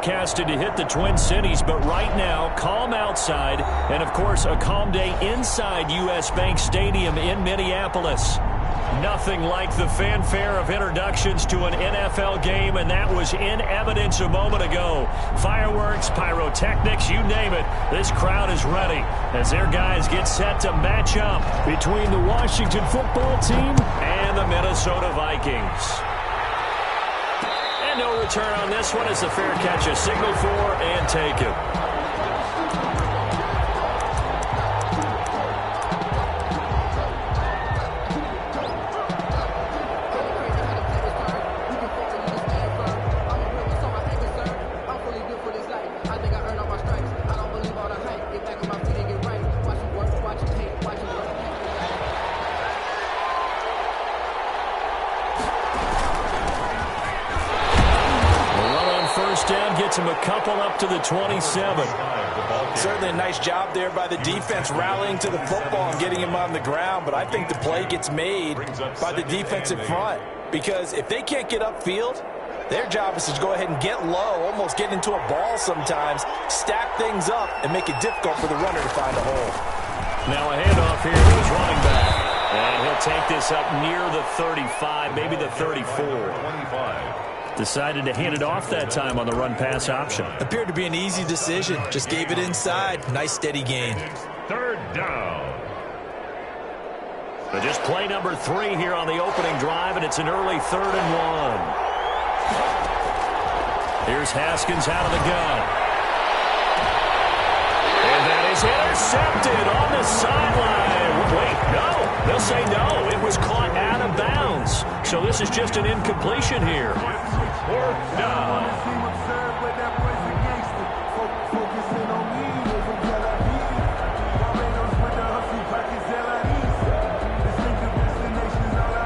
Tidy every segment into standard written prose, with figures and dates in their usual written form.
forecasted to hit the Twin Cities, but right now, calm outside, and of course, a calm day inside U.S. Bank Stadium in Minneapolis. Nothing like the fanfare of introductions to an NFL game, and that was in evidence a moment ago. Fireworks, pyrotechnics, you name it. This crowd is ready as their guys get set to match up between the Washington football team and the Minnesota Vikings. And no return on this one as the fair catch is signaled for and taken. Gets him a couple up to the 27. Certainly a nice job there by the defense rallying to the football and getting him on the ground, but I think the play gets made by the defensive front because if they can't get upfield, their job is to go ahead and get low, almost get into a ball sometimes, stack things up, and make it difficult for the runner to find a hole. Now a handoff here to his running back. And he'll take this up near the 35, maybe the 34. 25. Decided to hand it off that time on the run-pass option. Appeared to be an easy decision. Just gave it inside. Nice steady gain. Third down. But just play number 3 here on the opening drive, and it's an early 3rd and 1. Here's Haskins out of the gun. And that is intercepted on the sideline. Wait, no. They'll say no. It was caught out of bounds. So this is just an incompletion here. Fourth down.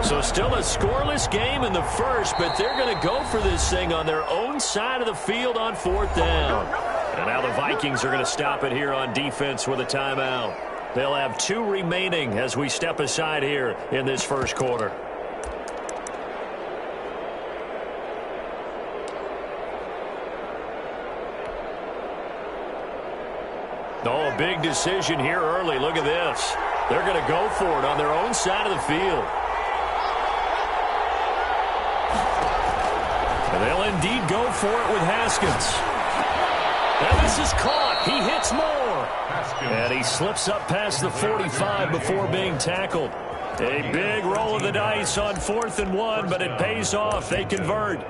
So still a scoreless game in the first, but they're going to go for this thing on their own side of the field on 4th down. And now the Vikings are going to stop it here on defense with a timeout. They'll have 2 remaining as we step aside here in this first quarter. Oh, a big decision here early. Look at this. They're going to go for it on their own side of the field. And they'll indeed go for it with Haskins. And this is caught. He hits more. And he slips up past the 45 before being tackled. A big roll of the dice on 4th and 1, but it pays off. They convert.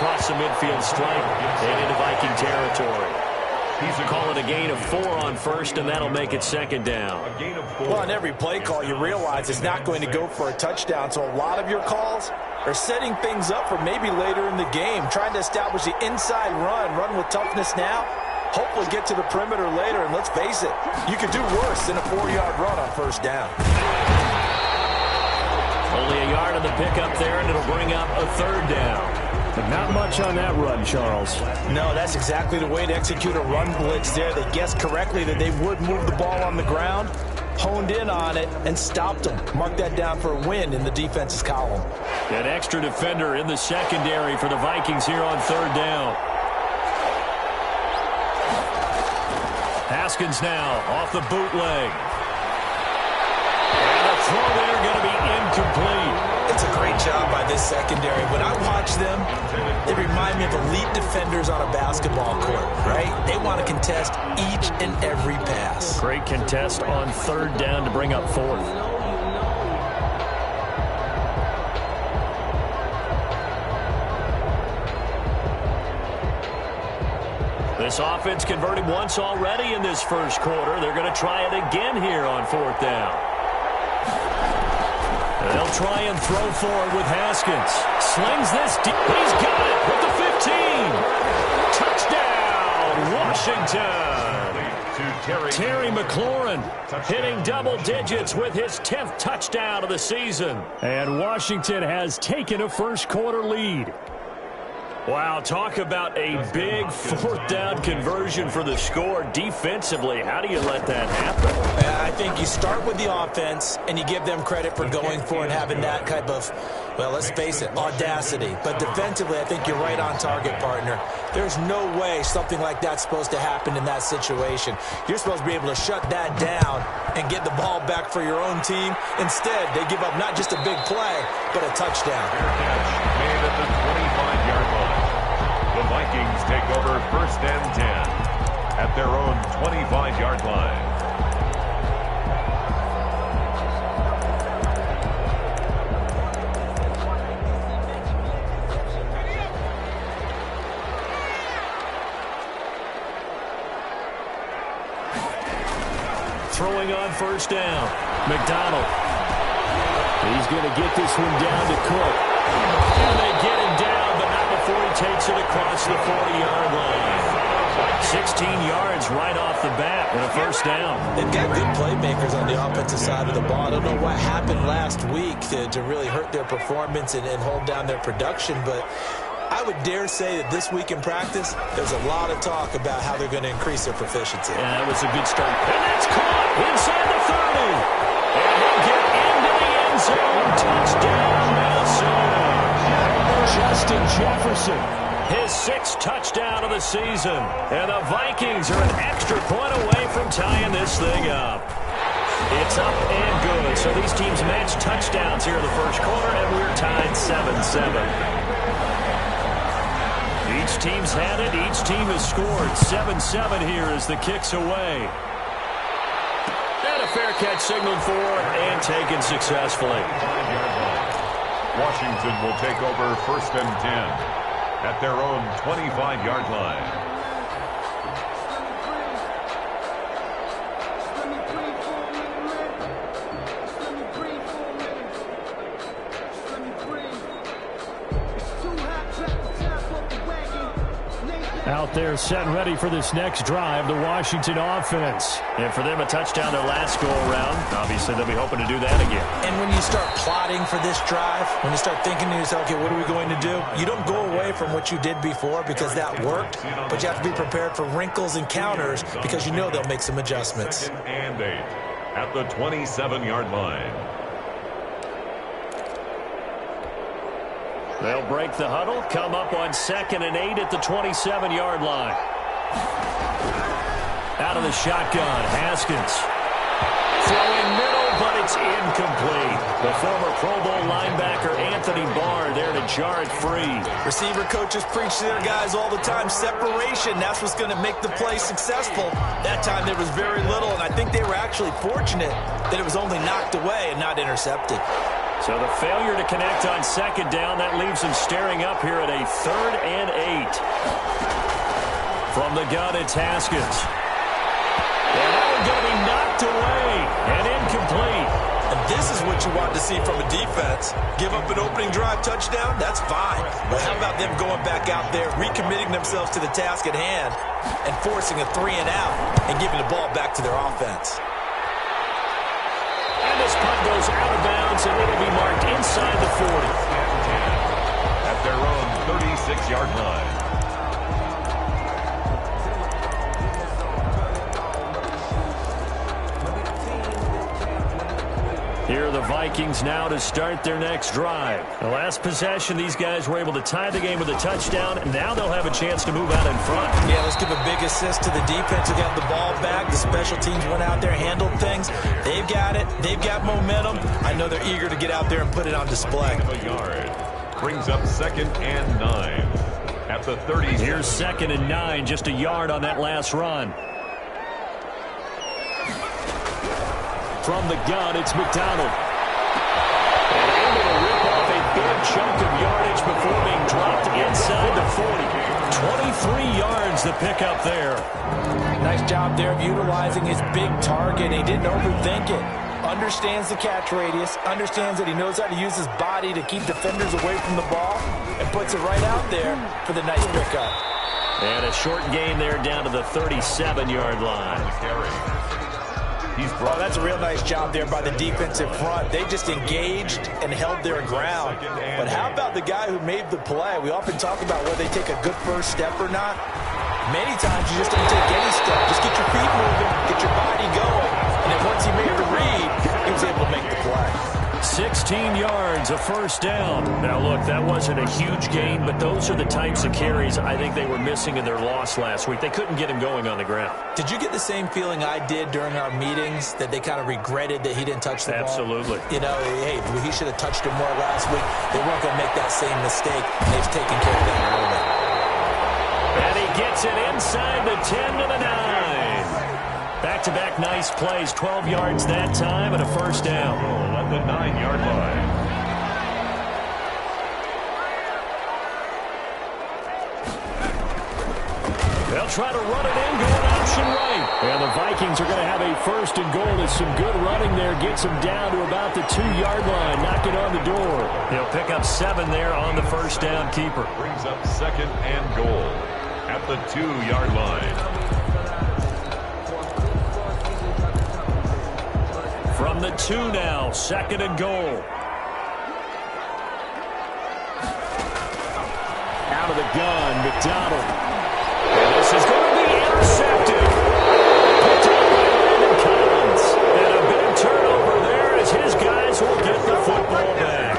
Across the midfield stripe and into Viking territory. He's calling a gain of 4 on first, and that'll make it 2nd down. Well, on every play call, you realize it's not going to go for a touchdown, so a lot of your calls are setting things up for maybe later in the game, trying to establish the inside run with toughness now, hopefully get to the perimeter later, and let's face it, you could do worse than a 4-yard run on 1st down. Only a yard on the pickup there, and it'll bring up a 3rd down. But not much on that run, Charles. No, that's exactly the way to execute a run blitz there. They guessed correctly that they would move the ball on the ground, honed in on it, and stopped them. Mark that down for a win in the defense's column. An extra defender in the secondary for the Vikings here on 3rd down. Haskins now off the bootleg. And the throw there going to be incomplete. It's a great job by this secondary. When I watch them, they remind me of elite defenders on a basketball court, right? They want to contest each and every pass. Great contest on 3rd down to bring up 4th. This offense converted once already in this first quarter. They're going to try it again here on 4th down. They'll try and throw forward with Haskins. Slings this deep. He's got it with the 15. Touchdown, Washington. Terry McLaurin hitting double digits with his 10th touchdown of the season. And Washington has taken a first quarter lead. Wow, talk about a big fourth down conversion for the score. Defensively, how do you let that happen? I think you start with the offense, and you give them credit for going for it, having that type of, well, let's face it, audacity. But defensively, I think you're right on target, partner. There's no way something like that's supposed to happen in that situation. You're supposed to be able to shut that down and get the ball back for your own team. Instead, they give up not just a big play, but a touchdown. Made at the 25-yard line. The Vikings take over 1st and 10 at their own 25-yard line. Throwing on 1st down. McDonald. He's going to get this one down to Cook. And they get him down, but not before he takes it across the 40-yard line. 16 yards right off the bat and a 1st down. They've got good playmakers on the offensive side of the ball. I don't know what happened last week to really hurt their performance and hold down their production, but I would dare say that this week in practice, there's a lot of talk about how they're going to increase their proficiency. Yeah, that was a good start. And that's caught inside the 30. And he'll get into the end zone. Touchdown, Minnesota. Justin Jefferson, his 6th touchdown of the season. And the Vikings are an extra point away from tying this thing up. It's up and good. So these teams match touchdowns here in the first quarter, and we're tied 7-7. Each team's had it. Each team has scored. 7-7 here as the kick's away. And a fair catch signaled for and taken successfully. Washington will take over 1st and 10 at their own 25-yard line. Out there set and ready for this next drive, the Washington offense. And for them, a touchdown their last go-around. Obviously, they'll be hoping to do that again. And when you start plotting for this drive, when you start thinking to yourself, okay, what are we going to do? You don't go away from what you did before because that worked, but you have to be prepared for wrinkles and counters because you know they'll make some adjustments. 2nd and 8 at the 27-yard line. They'll break the huddle, come up on 2nd and 8 at the 27-yard line. Out of the shotgun, Haskins. Throwing middle, but it's incomplete. The former Pro Bowl linebacker Anthony Barr there to jar it free. Receiver coaches preach to their guys all the time. Separation, that's what's going to make the play successful. That time there was very little, and I think they were actually fortunate that it was only knocked away and not intercepted. So the failure to connect on 2nd down, that leaves them staring up here at a 3rd and 8. From the gun, it's Haskins. And that one's going to be knocked away and incomplete. And this is what you want to see from a defense. Give up an opening drive touchdown, that's fine. But how about them going back out there, recommitting themselves to the task at hand, and forcing a 3 and out and giving the ball back to their offense. And this punt goes out of bounds, and it'll be marked inside the 40. At their own 36-yard line. Here are the Vikings now to start their next drive. The last possession, these guys were able to tie the game with a touchdown, and now they'll have a chance to move out in front. Yeah, let's give a big assist to the defense who got the ball back. The special teams went out there, handled things. They've got it. They've got momentum. I know they're eager to get out there and put it on display. A yard brings up 2nd and 9 at the 30. Here's 2nd and 9, just a yard on that last run. From the gun, it's McDonald. And able to rip off a big chunk of yardage before being dropped inside the 40. 23 yards to pick up there. Nice job there of utilizing his big target. He didn't overthink it. Understands the catch radius. Understands that he knows how to use his body to keep defenders away from the ball. And puts it right out there for the nice pickup. And a short gain there down to the 37-yard line. He's brought that's a real nice job there by the defensive front. They just engaged and held their ground. But how about the guy who made the play? We often talk about whether they take a good first step or not. Many times you just don't take any step. Just get your feet moving, get your body going. And then once he made the read, he was able to make the play. 16 yards, a first down. Now, look, that wasn't a huge gain, but those are the types of carries I think they were missing in their loss last week. They couldn't get him going on the ground. Did you get the same feeling I did during our meetings, that they kind of regretted that he didn't touch the ball? Absolutely. You know, hey, he should have touched him more last week. They weren't going to make that same mistake. They've taken care of that early. And he gets it inside the 10 to the 9. Back-to-back nice plays, 12 yards that time and a first down. At the 9-yard line. They'll try to run it in, going option right. And the Vikings are going to have a first and goal. There's some good running there. Gets them down to about the 2-yard line. Knock it on the door. He'll pick up 7 there on the first down keeper. Brings up second and goal at the 2-yard line. From the 2 now, second and goal. Out of the gun, McDonald. And this is going to be intercepted. Picked up by Landon Collins. And a big turnover there as his guys will get the football back.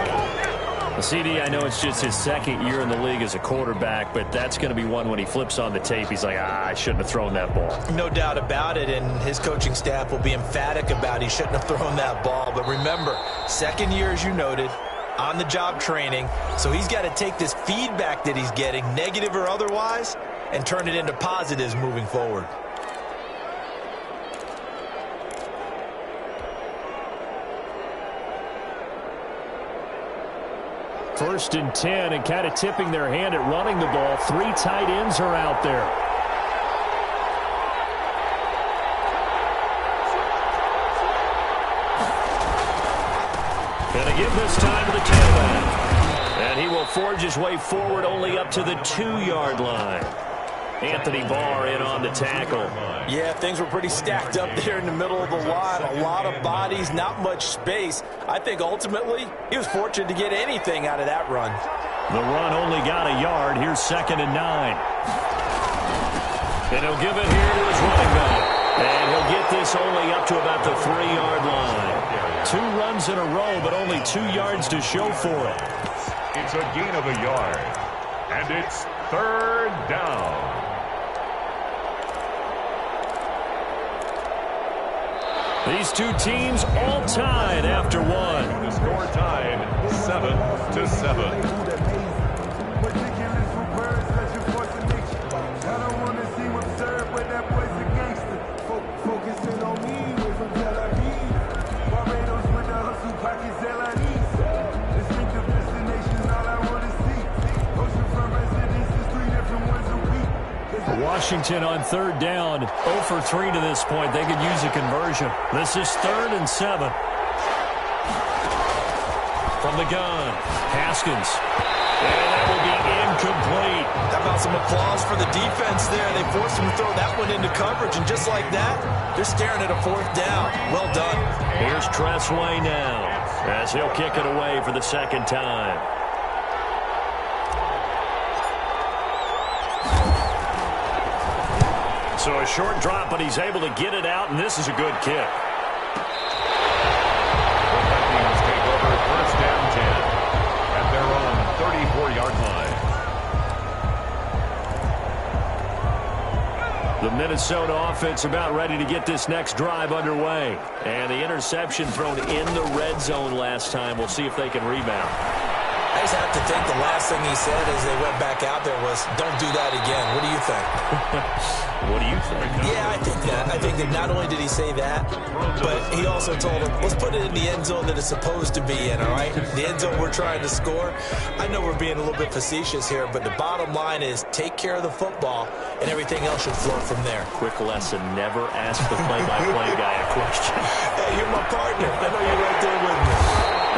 Well, CD, I know it's just his second year in the league as a quarterback, but that's going to be one when he flips on the tape. He's like, I shouldn't have thrown that ball. No doubt about it, and his coaching staff will be emphatic about he shouldn't have thrown that ball. But remember, second year, as you noted, on-the-job training, so he's got to take this feedback that he's getting, negative or otherwise, and turn it into positives moving forward. First and 10, and kind of tipping their hand at running the ball. 3 tight ends are out there. And a give this time to the tailback. And he will forge his way forward only up to the 2-yard line. Anthony Barr in on the tackle. Yeah, things were pretty stacked up there in the middle of the line. A lot of bodies, not much space. I think ultimately he was fortunate to get anything out of that run. The run only got a yard. Here's second and 9. And he'll give it here to his running back. And he'll get this only up to about the 3-yard line. 2 runs in a row, but only 2 yards to show for it. It's a gain of a yard. And it's third down. These two teams all tied after one. The score tied 7-7. Washington on third down. 0 for 3 to this point. They could use a conversion. This is 3rd and 7. From the gun, Haskins. And that will be incomplete. How about some applause for the defense there? They forced him to throw that one into coverage, and just like that, they're staring at a 4th down. Well done. Here's Tressway now as he'll kick it away for the second time. So a short drop, but he's able to get it out, and this is a good kick. The Vikings take over first down 10 at their own 34-yard line. The Minnesota offense about ready to get this next drive underway. And the interception thrown in the red zone last time. We'll see if they can rebound. I just have to think the last thing he said as they went back out there was, don't do that again. What do you think? What do you think? Yeah, I think that. I think that not only did he say that, but he also told him, let's put it in the end zone that it's supposed to be in, all right? The end zone we're trying to score. I know we're being a little bit facetious here, but the bottom line is take care of the football, and everything else should flow from there. Quick lesson, never ask the play-by-play guy a question. Hey, you're my partner. I know you're right there with me.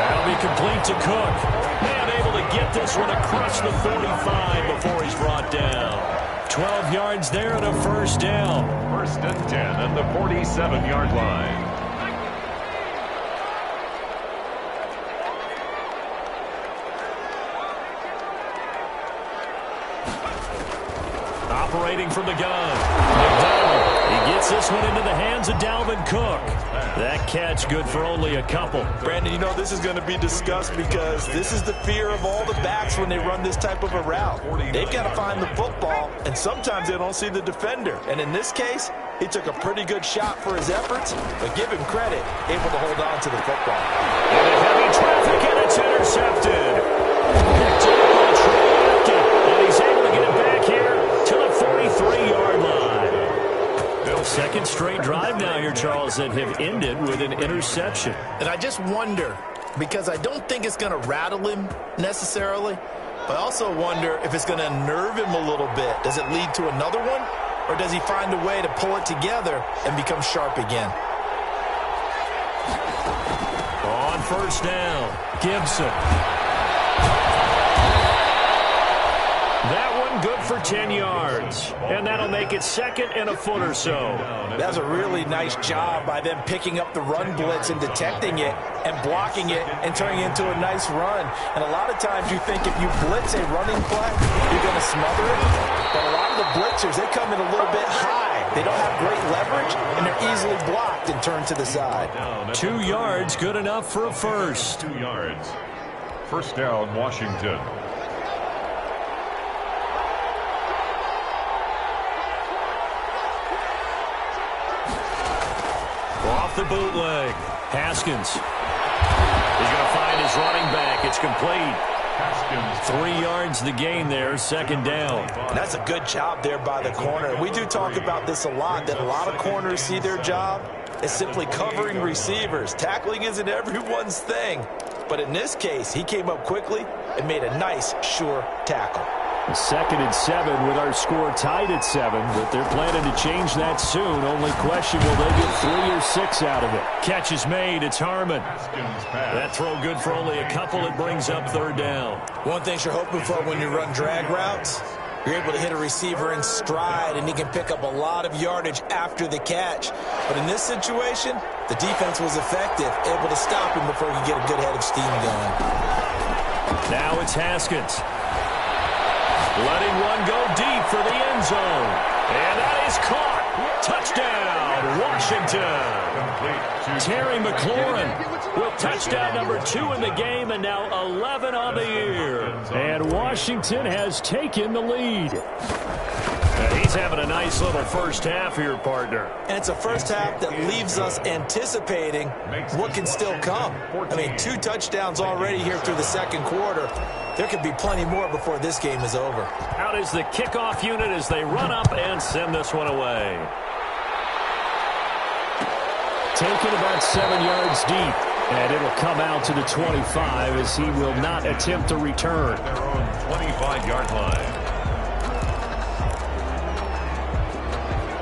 That'll be complete to Cook. And able to get this one across the 45 before he's brought down. 12 yards there and a first down. First and 10 at the 47-yard line. Operating from the gun. McDonald. He gets this one into the hands of Dalvin Cook. That catch good for only a couple. Brandon, you know this is going to be discussed because this is the fear of all the backs when they run this type of a route. They've got to find the football, and sometimes they don't see the defender. And in this case, he took a pretty good shot for his efforts, but give him credit, able to hold on to the football. Into heavy traffic, and it's intercepted. Picked up by Trey Atkins, and he's able to get it back here to the 43-yard line. Second straight drive now here, Charles, that have ended with an interception. And I just wonder, because I don't think it's going to rattle him necessarily, but I also wonder if it's going to unnerve him a little bit. Does it lead to another one, or does he find a way to pull it together and become sharp again? On first down, Gibson. That one good for 10 yards. And that'll make it second and a foot or so. That's a really nice job by them picking up the run blitz and detecting it and blocking it and turning it into a nice run. And a lot of times you think if you blitz a running play, you're going to smother it. But a lot of the blitzers, they come in a little bit high. They don't have great leverage, and they're easily blocked and turned to the side. 2 yards, good enough for a first. 2 yards. First down, Washington. Off the bootleg. Haskins. He's going to find his running back. It's complete. 3 yards the gain there, second down. That's a good job there by the corner. We do talk about this a lot, that a lot of corners see their job as simply covering receivers. Tackling isn't everyone's thing. But in this case, he came up quickly and made a nice, sure tackle. Second and 7 with our score tied at 7, but they're planning to change that soon. Only question, will they get 3 or 6 out of it? Catch is made. It's Harmon. That throw good for only a couple. It brings up third down. One thing you're hoping for when you run drag routes, you're able to hit a receiver in stride, and he can pick up a lot of yardage after the catch. But in this situation, the defense was effective, able to stop him before he could get a good head of steam going. Now it's Haskins. Letting one go deep for the end zone. And that is caught. Touchdown, Washington. Terry McLaurin with touchdown number 2 in the game, and now 11 on the year. And Washington has taken the lead. And he's having a nice little first half here, partner. And it's a first half that leaves us anticipating what can still come. I mean, 2 touchdowns already here through the second quarter. There could be plenty more before this game is over. Out is the kickoff unit as they run up and send this one away. Taken about 7 yards deep, and it'll come out to the 25 as he will not attempt to return. Their own 25-yard line.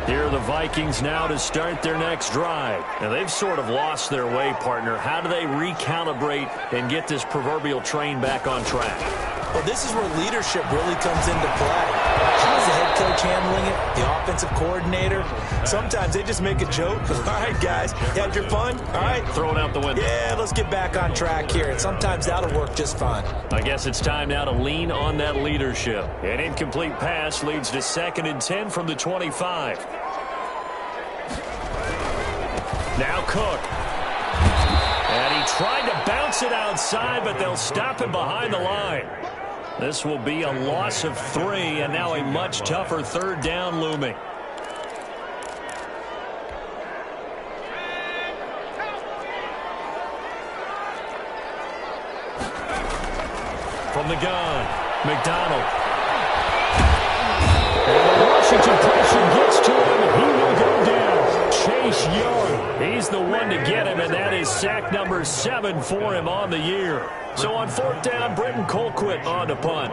Here are the Vikings now to start their next drive. Now, they've sort of lost their way, partner. How do they recalibrate and get this proverbial train back on track? Well, this is where leadership really comes into play. How's the head coach handling it? The offensive coordinator? Sometimes they just make a joke. All right, guys, you had your fun? All right. Throw it out the window. Yeah, let's get back on track here. And sometimes that'll work just fine. I guess it's time now to lean on that leadership. An incomplete pass leads to 2nd and 10 from the 25. Now Cook. And he tried to bounce it outside, but they'll stop him behind the line. This will be a loss of 3, and now a much tougher third down looming. From the gun, McDonald. And the Washington pressure gets to him, and he will go down. Chase Young, he's the one to get him, and that is sack number 7 for him on the year. So on 4th down, Britton Colquitt on to punt.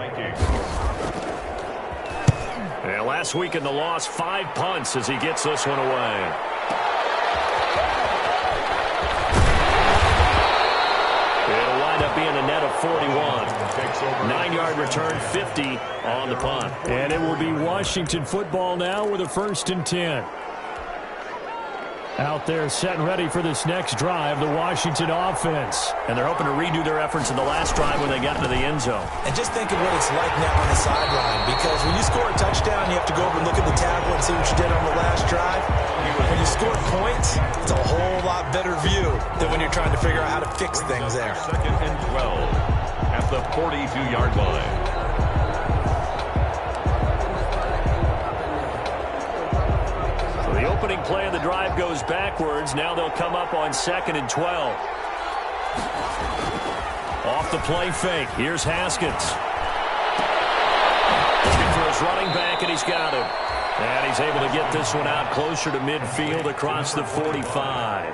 And last week in the loss, 5 punts as he gets this one away. It'll wind up being a net of 41. 9-yard return, 50 on the punt. And it will be Washington football now with a 1st and 10. Out there set and ready for this next drive, the Washington offense. And they're hoping to redo their efforts in the last drive when they got into the end zone. And just think of what it's like now on the sideline, because when you score a touchdown, you have to go over and look at the tablet and see what you did on the last drive. When you score points, it's a whole lot better view than when you're trying to figure out how to fix things there. 2nd and 12 at the 42-yard line. The opening play of the drive goes backwards. Now they'll come up on 2nd and 12. Off the play fake. Here's Haskins. Looking for his running back, and he's got him. And he's able to get this one out closer to midfield across the 45.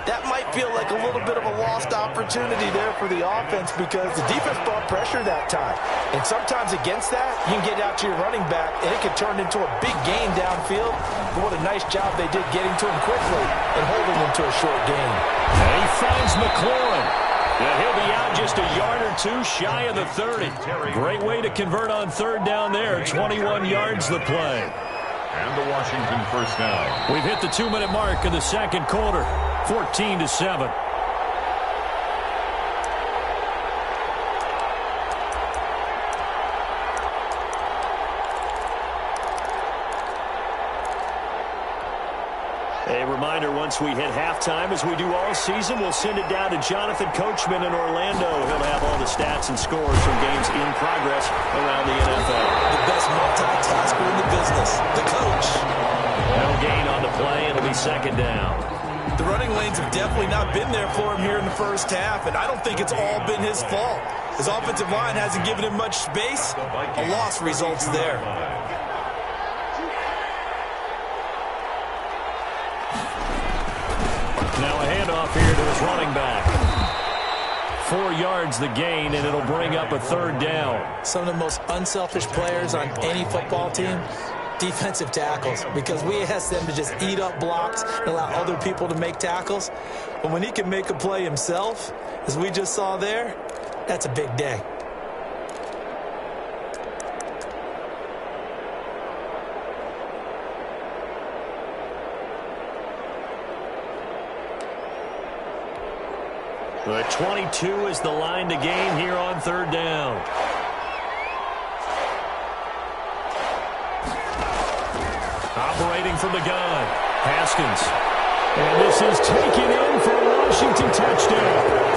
That might feel like a little bit of a lost opportunity there for the offense because the defense brought pressure that time. And sometimes against that, you can get out to your running back, and it can turn into a big gain downfield. But what a nice job they did getting to him quickly and holding him to a short gain. And he finds McLaurin. And he'll be out just a yard or two shy of the 30. Great way to convert on 3rd down there. 21 yards the play. And the Washington 1st down. We've hit the 2-minute mark in the 2nd quarter. 14-7. A reminder, once we hit halftime, as we do all season, we'll send it down to Jonathan Coachman in Orlando. He'll have all the stats and scores from games in progress around the NFL. The best multitasker in the business, the coach. No gain on the play, and it'll be 2nd down. The running lanes have definitely not been there for him here in the first half, and I don't think it's all been his fault. His offensive line hasn't given him much space. A loss results there. Now a handoff here to his running back. 4 yards the gain, and it'll bring up a 3rd down. Some of the most unselfish players on any football team, defensive tackles, because we ask them to just eat up blocks and allow other people to make tackles. But when he can make a play himself, as we just saw there, that's a big day. The 22 is the line to gain here on 3rd down. Operating from the gun, Haskins. And this is taken in for a Washington touchdown.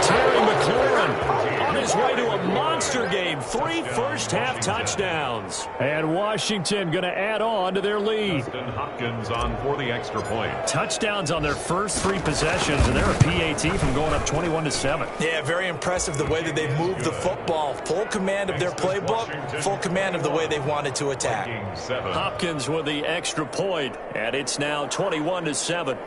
Terry McLaurin on his way to a monster game. 3 first-half touchdowns. And Washington going to add on to their lead. Hopkins on for the extra point. Touchdowns on their first 3 possessions, and they're a PAT from going up 21-7. Yeah, very impressive the way that they've moved the football. Full command of their playbook, full command of the way they've wanted to attack. Hopkins with the extra point, and it's now 21-7.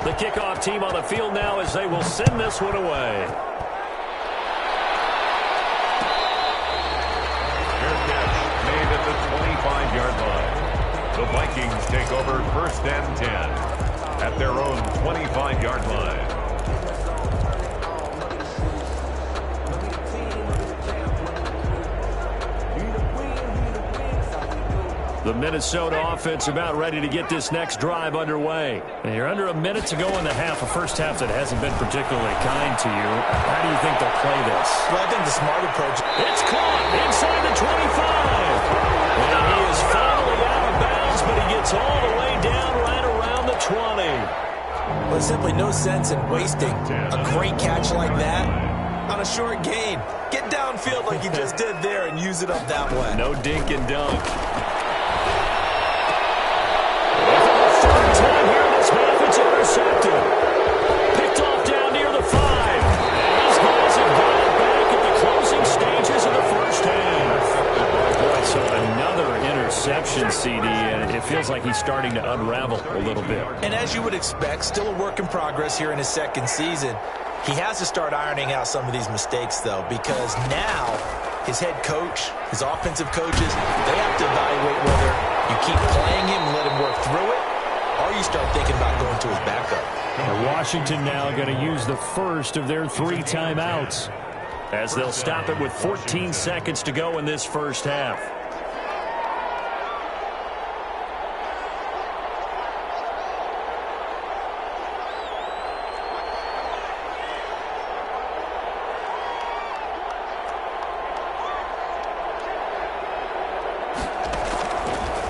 The kickoff team on the field now as they will send this one away. Fair catch made at the 25-yard line. The Vikings take over 1st and 10 at their own 25-yard line. The Minnesota offense about ready to get this next drive underway. And you're under a minute to go in the half, a first half that hasn't been particularly kind to you. How do you think they'll play this? Well, I think the smart approach. It's caught inside the 25. And he is finally out of bounds, but he gets all the way down right around the 20. Well, there's simply no sense in wasting a great catch like that on a short gain. Get downfield like you just did there and use it up that way. No dink and dunk. Intercepted. Picked off down near the 5. And these guys have got it back at the closing stages of the first half. Boy, so another interception, CD, and it feels like he's starting to unravel a little bit. And as you would expect, still a work in progress here in his 2nd season. He has to start ironing out some of these mistakes, though, because now his head coach, his offensive coaches, they have to evaluate whether you keep playing him and let him work through it, or you start thinking about going to his backup. And Washington now going to use the first of their 3 timeouts, as they'll stop it with 14 seconds to go in this first half.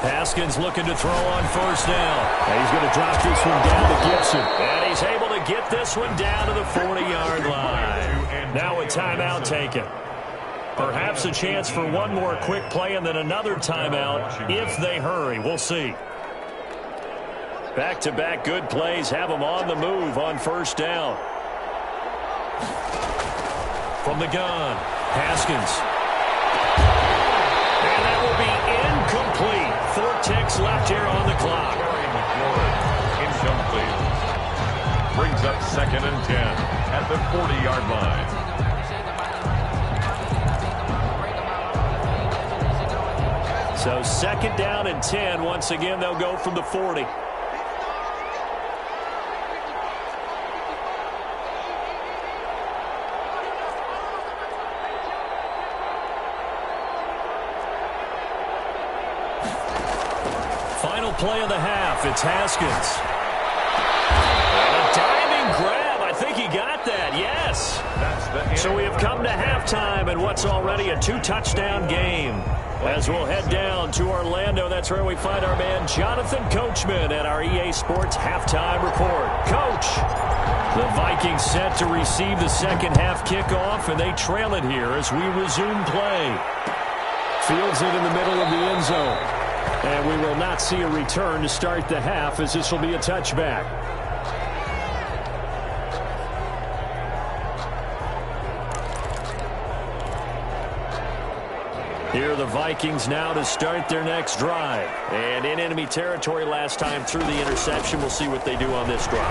Haskins looking to throw on first down. And he's going to drop this one down to Gibson. And he's able to get this one down to the 40-yard line. Now a timeout taken. Perhaps a chance for one more quick play and then another timeout if they hurry. We'll see. Back-to-back good plays have them on the move on first down. From the gun, Haskins. And that will be incomplete. 4 ticks left here on the clock. Incomplete. Brings up 2nd and 10 at the 40-yard line. So 2nd down and 10. Once again, they'll go from the 40. Final play of the half. It's Haskins. And a diving grab. I think he got that. Yes. So we have come to halftime in what's already a 2-touchdown game. As we'll head down to Orlando, that's where we find our man Jonathan Coachman at our EA Sports Halftime Report. Coach, the Vikings set to receive the second half kickoff, and they trail it here as we resume play. Fields it in the middle of the end zone. And we will not see a return to start the half, as this will be a touchback. Here are the Vikings now to start their next drive. And in enemy territory last time through the interception. We'll see what they do on this drive.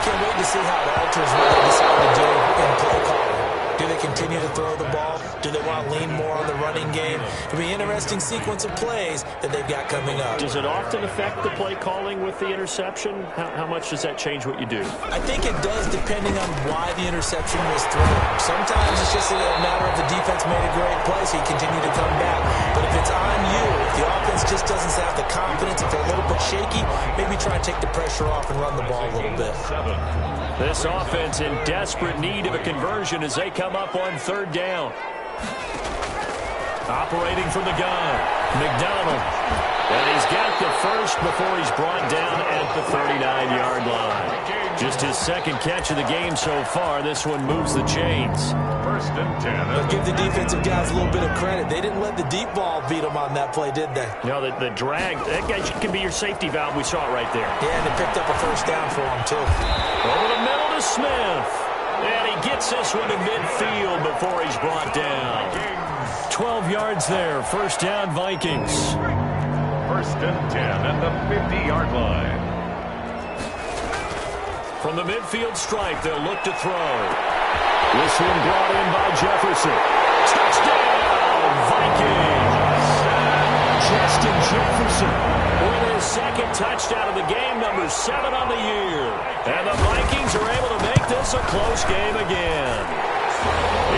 Can't wait to see how it alters what they decide to do in play calling. Do they continue to throw the ball? Do they want to lean more on the running game? It'll be an interesting sequence of plays that they've got coming up. Does it often affect the play calling with the interception? How much does that change what you do? I think it does, depending on why the interception was thrown. Sometimes it's just a matter of the defense made a great play, so you continue to come back. But if it's on you, if the offense just doesn't have the confidence, if they're a little bit shaky, maybe try and take the pressure off and run the ball a little bit. This offense in desperate need of a conversion as they come up on 3rd down. Operating from the gun, McDonald. And he's got the first before he's brought down at the 39-yard line. Just his 2nd catch of the game so far. This one moves the chains. 1st and 10. But give the defensive guys a little bit of credit. They didn't let the deep ball beat them on that play, did they? You know, the drag, that guy can be your safety valve. We saw it right there. Yeah, and they picked up a first down for him, too. Over the middle to Smith. And he gets this one to midfield before he's brought down. 12 yards there. 1st down, Vikings. 1st and 10 at the 50-yard line. From the midfield stripe, they'll look to throw. This one brought in by Jefferson. Touchdown, Vikings! Justin Jefferson with his 2nd touchdown of the game, number 7 on the year. And the Vikings are able to make this a close game again.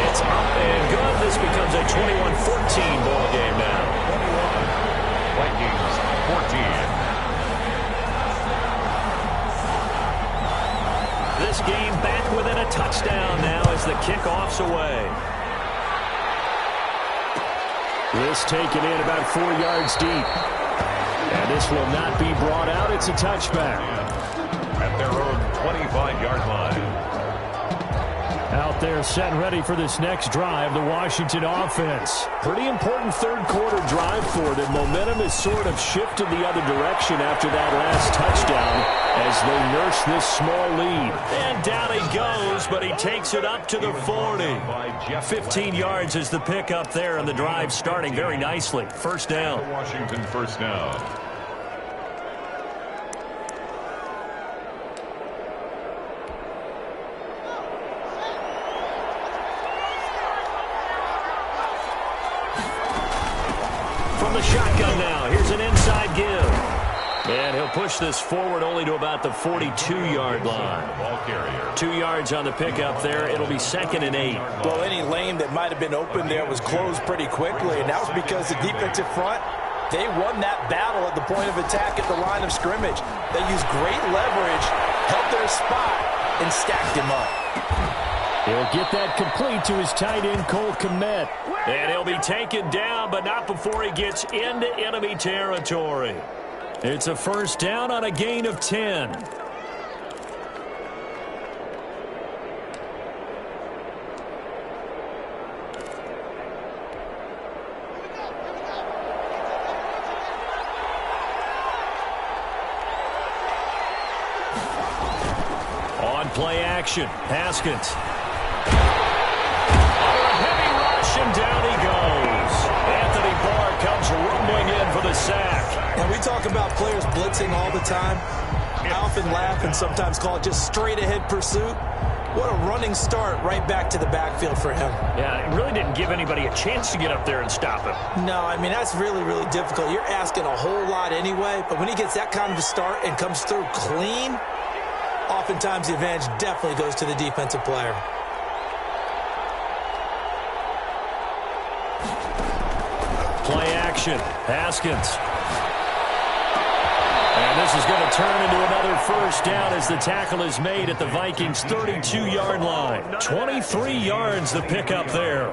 It's up and good. This becomes a 21-14 ball game now. Vikings 14. This game back within a touchdown now as the kickoff's away. This taken in about 4 yards deep. And this will not be brought out. It's a touchback. At their own 25-yard line. Out there set and ready for this next drive, the Washington offense. Pretty important 3rd quarter drive for them. Momentum has sort of shifted the other direction after that last touchdown as they nurse this small lead. And down he goes, but he takes it up to the 40. 15 yards is the pickup there, and the drive starting very nicely. 1st down. Washington 1st down. From the shotgun now, here's an inside give. And he'll push this forward only to about the 42-yard line. 2 yards on the pickup there. It'll be 2nd and 8. Well, any lane that might have been open there was closed pretty quickly, and that was because the defensive front, they won that battle at the point of attack at the line of scrimmage. They used great leverage, held their spot, and stacked him up. He'll get that complete to his tight end, Cole Kmet. And he'll be taken down, but not before he gets into enemy territory. It's a first down on a gain of 10. On play action, Haskins. Under a heavy rush, and down he goes. Anthony Barr comes rumbling in for the sack. And we talk about players blitzing all the time. I often laugh and sometimes call it just straight-ahead pursuit. What a running start right back to the backfield for him. Yeah, it really didn't give anybody a chance to get up there and stop him. No, I mean, that's really, really difficult. You're asking a whole lot anyway, but when he gets that kind of a start and comes through clean, oftentimes the advantage definitely goes to the defensive player. Play action, Haskins. And this is going to turn into another first down as the tackle is made at the Vikings' 32-yard line. 23 yards the pickup there.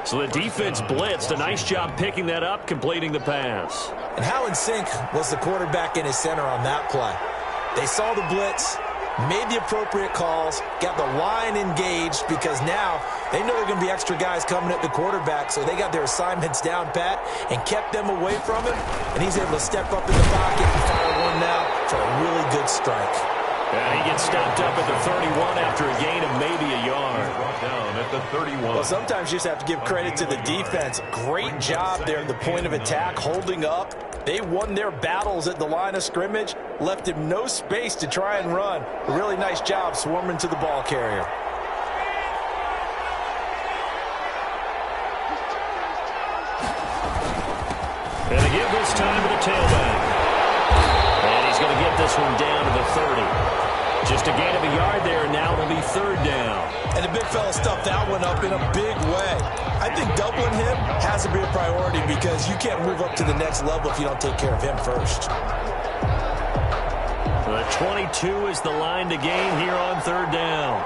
So the defense blitzed. A nice job picking that up, completing the pass. And how in sync was the quarterback in his center on that play? They saw the blitz, made the appropriate calls, got the line engaged because now they know there are going to be extra guys coming at the quarterback, so they got their assignments down pat and kept them away from him, and he's able to step up in the pocket and fire one now for a really good strike. And he gets stopped up at the 31 after a gain of maybe a yard. Down at the 31. Well, sometimes you just have to give credit to the defense. Great job there at the point of attack, holding up. They won their battles at the line of scrimmage, left him no space to try and run. A really nice job swarming to the ball carrier. And they give this time to the tailback. And he's going to get this one down to the 30. Just a gain of a yard there, and now it'll be 3rd down. And the big fella stuffed that one up in a big way. I think doubling him has to be a priority because you can't move up to the next level if you don't take care of him first. The 22 is the line to gain here on 3rd down.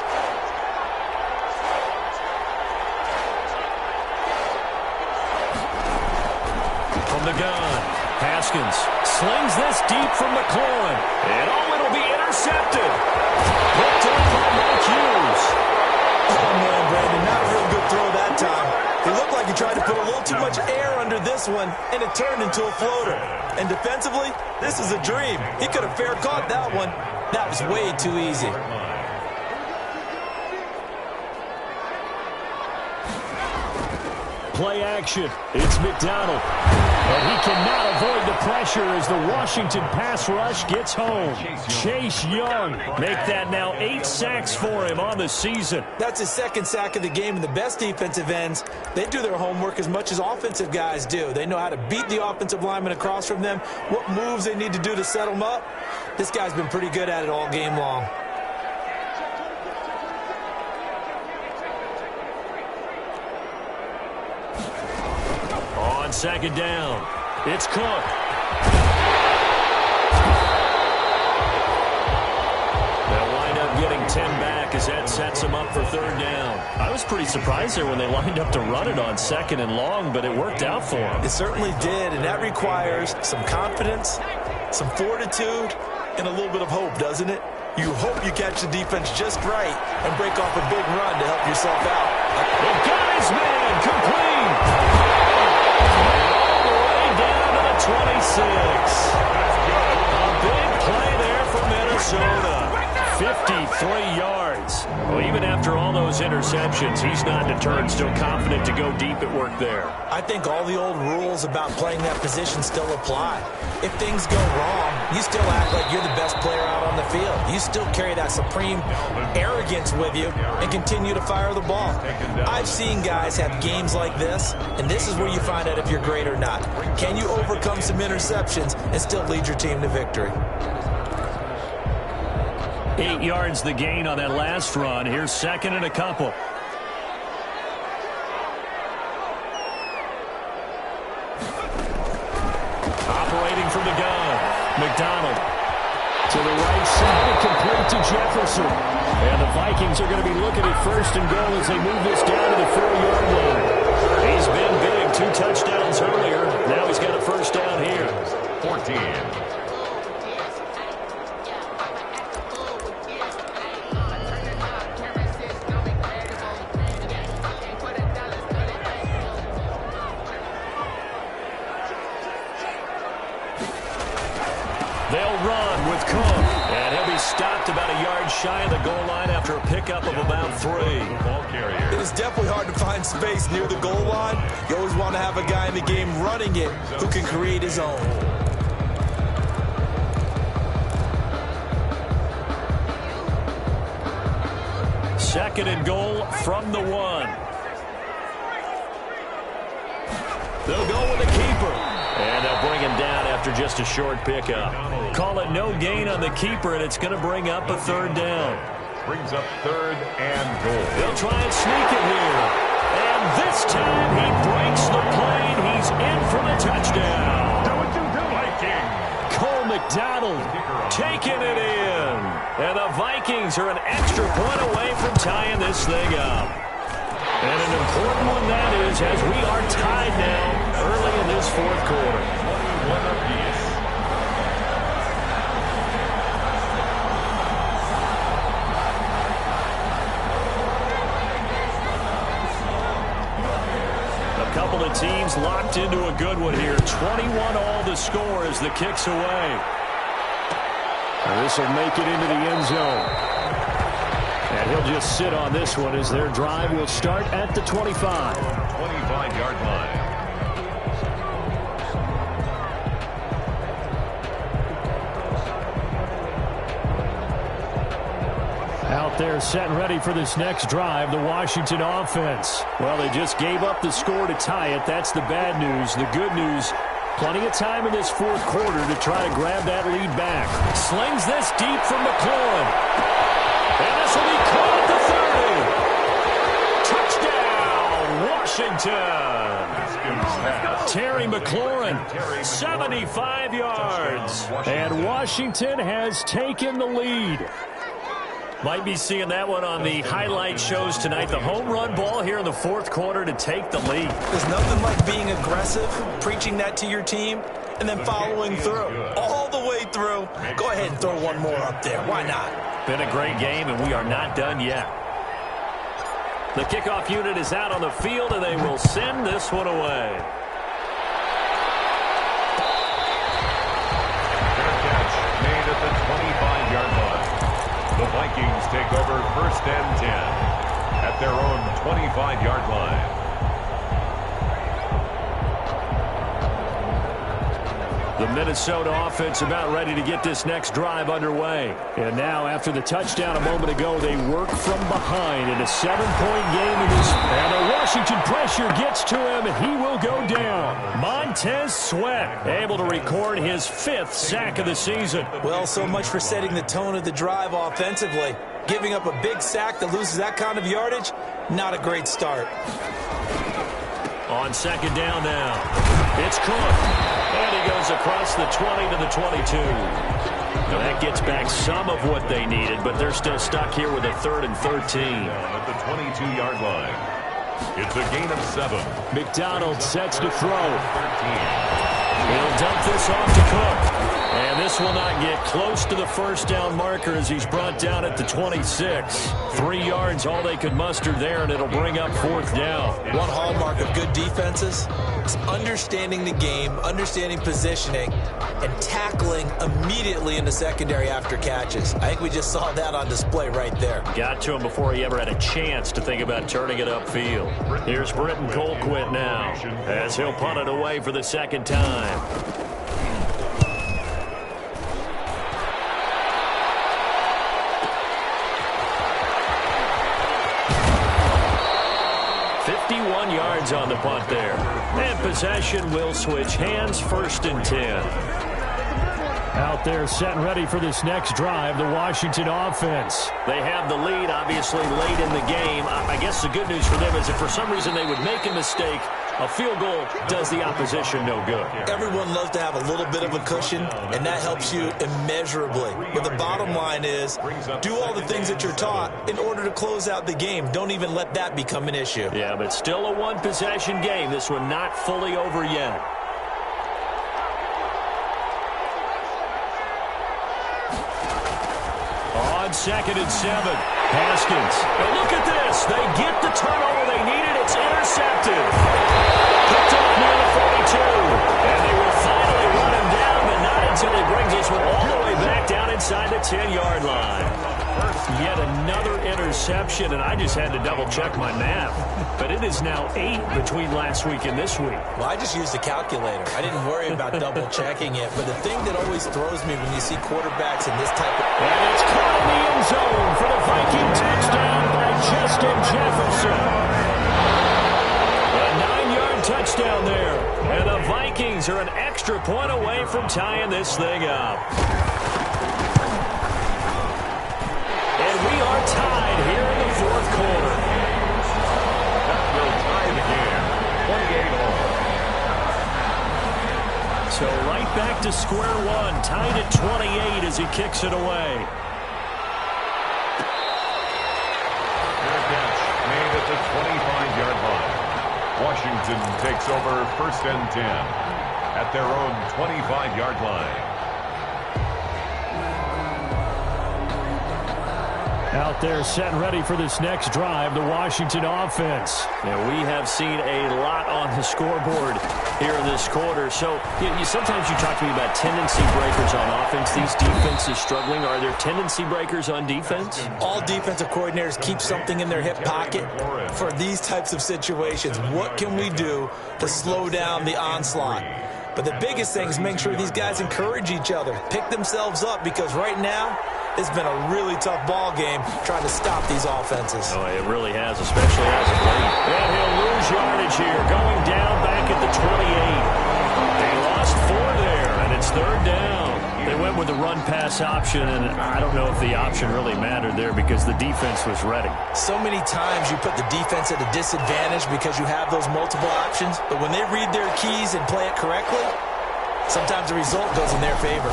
From the gun, Haskins slings this deep from McLaurin. And it'll be intercepted. Picked up by Mike Hughes. Oh, man, Brandon, not a real good throw that time. He looked like he tried to put a little too much air under this one, and it turned into a floater. And defensively, this is a dream. He could have fair caught that one. That was way too easy. Play action. It's McDonald. And he cannot avoid the pressure as the Washington pass rush gets home. Chase Young make that now 8 sacks for him on the season. That's his 2nd sack of the game, and the best defensive ends, they do their homework as much as offensive guys do. They know how to beat the offensive lineman across from them, what moves they need to do to set them up. This guy's been pretty good at it all game long. On 2nd down, it's Cook. They'll wind up getting 10 back as that sets them up for 3rd down. I was pretty surprised there when they lined up to run it on 2nd and long, but it worked out for them. It certainly did, and that requires some confidence, some fortitude, and a little bit of hope, doesn't it? You hope you catch the defense just right and break off a big run to help yourself out. They got his man complete. All the way down to the 26. A big play there for Minnesota. 53 yards. Well, even after all those interceptions, he's not deterred, still confident to go deep at work there. I think all the old rules about playing that position still apply. If things go wrong, you still act like you're the best player out on the field. You still carry that supreme arrogance with you and continue to fire the ball. I've seen guys have games like this, and this is where you find out if you're great or not. Can you overcome some interceptions and still lead your team to victory? 8 yards the gain on that last run. Here's second and a couple. Operating from the gun. McDonald to the right side and complete to Jefferson. And the Vikings are going to be looking at first and goal as they move this down to the 4-yard line. He's been big. 2 touchdowns earlier. Now he's got a first down here. 14. They'll run with Cook, and he'll be stopped about a yard shy of the goal line after a pickup of about 3. Ball carrier. It is definitely hard to find space near the goal line. You always want to have a guy in the game running it who can create his own. Second and goal from the 1. They'll go with the keeper. And they'll bring him down after just a short pickup. Call it no gain on the keeper, and it's going to bring up a 3rd down. Brings up 3rd and goal. They'll try and sneak it here. And this time he breaks the plane. He's in for the touchdown. Do what you do, Viking. Cole McDonald taking it in. And the Vikings are an extra point away from tying this thing up. And an important one that is, as we are tied now early in this 4th quarter. 21 apiece. A couple of teams locked into a good one here. 21 all the score as the kick's away. And this will make it into the end zone. And he'll just sit on this one as their drive will start at the 25. 25-yard line. Out there set and ready for this next drive, the Washington offense. Well, they just gave up the score to tie it. That's the bad news. The good news, plenty of time in this 4th quarter to try to grab that lead back. Slings this deep from McLaurin. And this will be caught at the 30. Touchdown, Washington. Terry McLaurin, 75 yards. And Washington has taken the lead. Might be seeing that one on the highlight shows tonight. The home run ball here in the 4th quarter to take the lead. There's nothing like being aggressive, preaching that to your team, and then following through. All the way through. Go ahead and throw one more up there. Why not? Been a great game, and we are not done yet. The kickoff unit is out on the field, and they will send this one away. Fair catch made at the 25-yard line. The Vikings take over 1st and 10 at their own 25-yard line. The Minnesota offense about ready to get this next drive underway. And now, after the touchdown a moment ago, they work from behind in a 7-point game in this. And the Washington pressure gets to him, and he will go down. Montez Sweat able to record his 5th sack of the season. Well, so much for setting the tone of the drive offensively. Giving up a big sack that loses that kind of yardage, not a great start. On 2nd down now, it's Cook. And he goes across the 20 to the 22. Now that gets back some of what they needed, but they're still stuck here with a 3rd and 13. At the 22-yard line. It's a gain of 7. McDonald sets to throw. 13. He'll dump this off to Cook. And this will not get close to the first down marker as he's brought down at the 26. 3 yards, all they could muster there, and it'll bring up 4th down. One hallmark of good defenses is understanding the game, understanding positioning, and tackling immediately in the secondary after catches. I think we just saw that on display right there. Got to him before he ever had a chance to think about turning it upfield. Here's Britton Colquitt now as he'll punt it away for the second time. 51 yards on the punt there. And possession will switch hands, 1st and 10. Out there set and ready for this next drive, the Washington offense. They have the lead, obviously, late in the game. I guess the good news for them is if for some reason they would make a mistake, a field goal does the opposition no good. Everyone loves to have a little bit of a cushion, and that helps you immeasurably. But the bottom line is, do all the things that you're taught in order to close out the game. Don't even let that become an issue. Yeah, but still a one-possession game. This one not fully over yet. On 2nd and 7, Haskins. And look at this. They get the turnover they needed. It's intercepted. Picked up near the 42. And they will finally run him down, but not until he brings this one all the way back down inside the 10-yard line. Yet another interception, and I just had to double-check my math. But it is now 8 between last week and this week. Well, I just used a calculator. I didn't worry about double-checking it. But the thing that always throws me when you see quarterbacks in this type of... And it's caught in the end zone for the Viking touchdown by Justin Jefferson. A 9-yard touchdown there. And the Vikings are an extra point away from tying this thing up. And we are tied here in the 4th quarter. That will tie the game. 28 all. So right back to square one, tied at 28 as he kicks it away. Fair catch made at the 25-yard line. Washington takes over 1st and 10 at their own 25-yard line. Out there set and ready for this next drive, the Washington offense. Now, we have seen a lot on the scoreboard here in this quarter. So sometimes you talk to me about tendency breakers on offense. These defenses struggling. Are there tendency breakers on defense? All defensive coordinators keep something in their hip pocket for these types of situations. What can we do to slow down the onslaught? But the biggest thing is make sure these guys encourage each other, pick themselves up, because right now it's been a really tough ball game trying to stop these offenses. Oh, it really has, especially as of late. And he'll lose yardage here, going down back at the 28. They lost 4 there, and it's 3rd down. They went with the run-pass option, and I don't know if the option really mattered there because the defense was ready. So many times you put the defense at a disadvantage because you have those multiple options, but when they read their keys and play it correctly, sometimes the result goes in their favor.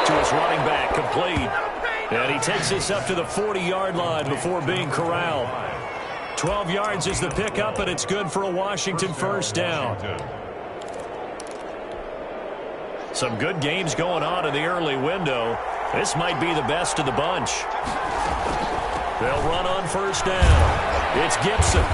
To his running back, complete. And he takes this up to the 40-yard line before being corralled. 12 yards is the pickup, and it's good for a Washington 1st down. Some good games going on in the early window. This might be the best of the bunch. They'll run on 1st down. It's Gibson.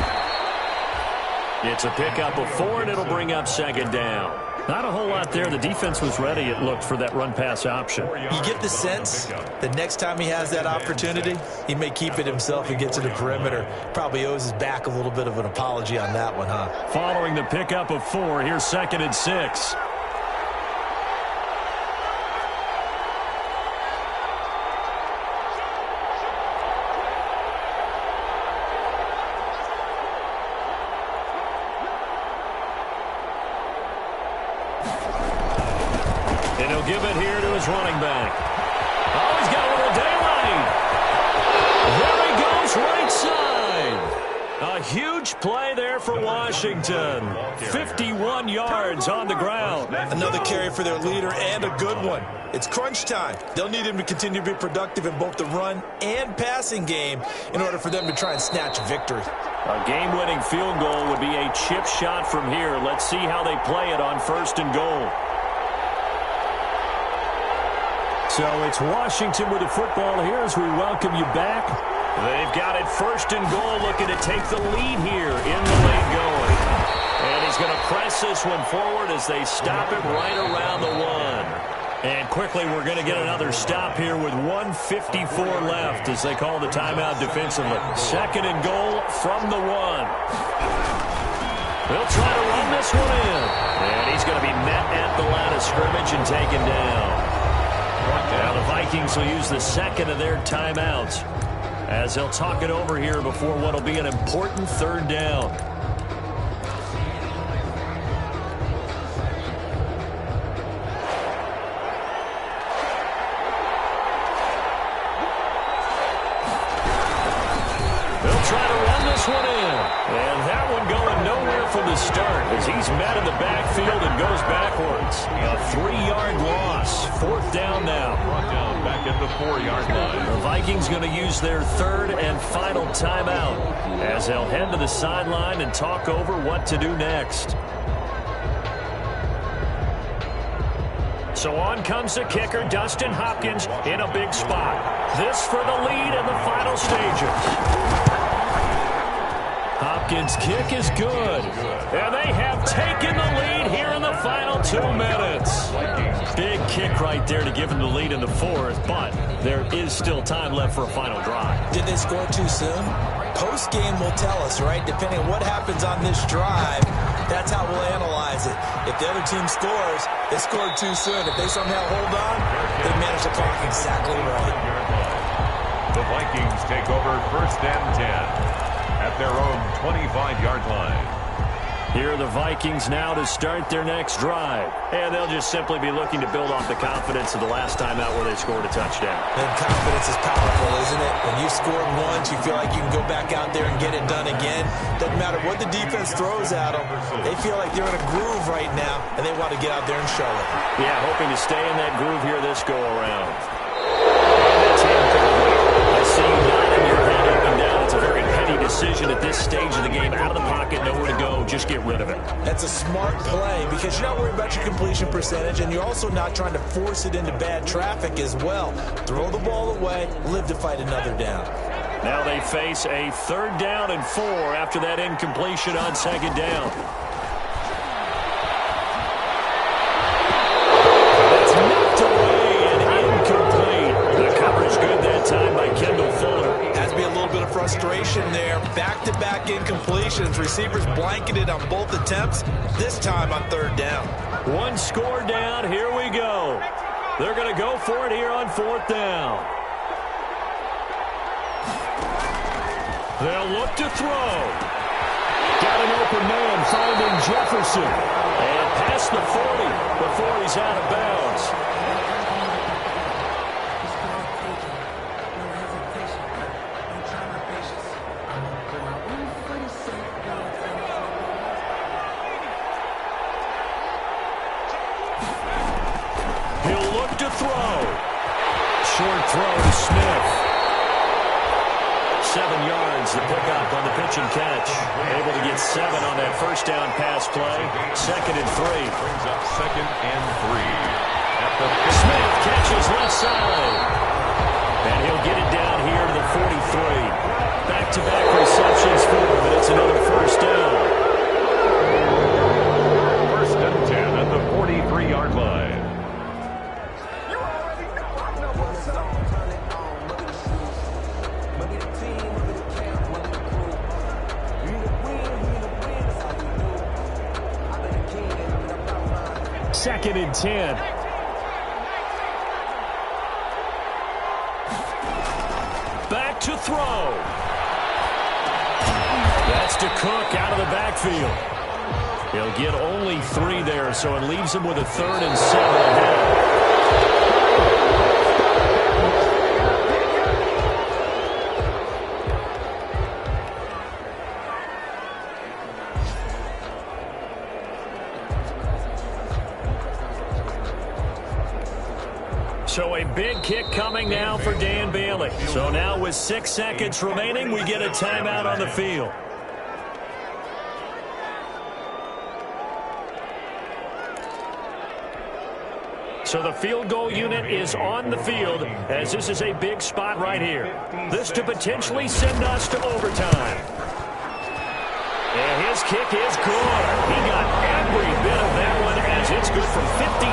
It's a pickup of 4, and it'll bring up 2nd down. Not a whole lot there. The defense was ready, it looked, for that run-pass option. You get the sense that next time he has that opportunity, he may keep it himself and get to the perimeter. Probably owes his back a little bit of an apology on that one, huh? Following the pickup of 4, here's 2nd and 6. And he'll give it here to his running back. Oh, he's got a little daylight. There he goes, right side. A huge play there for Washington. 51 yards on the ground. Another carry for their leader, and a good one. It's crunch time. They'll need him to continue to be productive in both the run and passing game in order for them to try and snatch a victory. A game-winning field goal would be a chip shot from here. Let's see how they play it on 1st and goal. So it's Washington with the football here as we welcome you back. They've got it 1st and goal, looking to take the lead here in the late going. And he's going to press this one forward as they stop it right around the 1. And quickly, we're going to get another stop here with 1:54 left as they call the timeout defensively. 2nd and goal from the 1. They'll try to run this one in. And he's going to be met at the line of scrimmage and taken down. Now the Vikings will use the 2nd of their timeouts as they'll talk it over here before what will be an important 3rd down. One in. And that one going nowhere from the start as he's met in the backfield and goes backwards. A 3-yard loss. 4th down now. Brought down back at the 4-yard line. The Vikings going to use their 3rd and final timeout as they'll head to the sideline and talk over what to do next. So on comes the kicker, Dustin Hopkins, in a big spot. This for the lead in the final stages. Hopkins' kick is good. And they have taken the lead here in the final 2 minutes. Big kick right there to give them the lead in the 4th, but there is still time left for a final drive. Did they score too soon? Post-game will tell us, right? Depending on what happens on this drive, that's how we'll analyze it. If the other team scores, they scored too soon. If they somehow hold on, they manage the clock exactly right. The Vikings take over 1st and 10. At their own 25-yard line. Here are the Vikings now to start their next drive. And they'll just simply be looking to build off the confidence of the last time out where they scored a touchdown. And confidence is powerful, isn't it? When you've scored once, you feel like you can go back out there and get it done again. Doesn't matter what the defense throws at them. They feel like they're in a groove right now, and they want to get out there and show it. Yeah, hoping to stay in that groove here this go-around. That's incomplete. I see you nodding your head up and down. It's a very heady decision at this stage of the game. Out of the pocket, nowhere to go. Just get rid of it. That's a smart play because you're not worried about your completion percentage, and you're also not trying to force it into bad traffic as well. Throw the ball away, live to fight another down. Now they face a 3rd down and 4 after that incompletion on 2nd down. That's knocked away and incomplete. The coverage good that time by Kendall Fuller. Has to be a little bit of frustration there. Back-to-back incompletions. Receivers blanketed on both attempts, this time on 3rd down. 1 score down. Here we go. They're going to go for it here on 4th down. They'll look to throw. Got an open man finding Jefferson. And past the 40 before he's out of bounds. He'll look to throw. Short throw to Smith. 7 yards, the pickup on the pitch and catch. Able to get 7 on that 1st down pass play. 2nd and 3. Brings up 2nd and 3. At the Smith catches left side. And he'll get it down here to the 43. Back-to-back receptions for him, and it's another 1st down. 1st and 10 at the 43-yard line. Second and 10. Back to throw. That's to Cook out of the backfield. He'll get only 3 there, so it leaves him with a 3rd and 7 ahead. So a big kick coming now for Dan Bailey. So now with 6 seconds remaining, we get a timeout on the field. So the field goal unit is on the field as this is a big spot right here. This to potentially send us to overtime. And his kick is good. He got every bit of that one as it's good from 56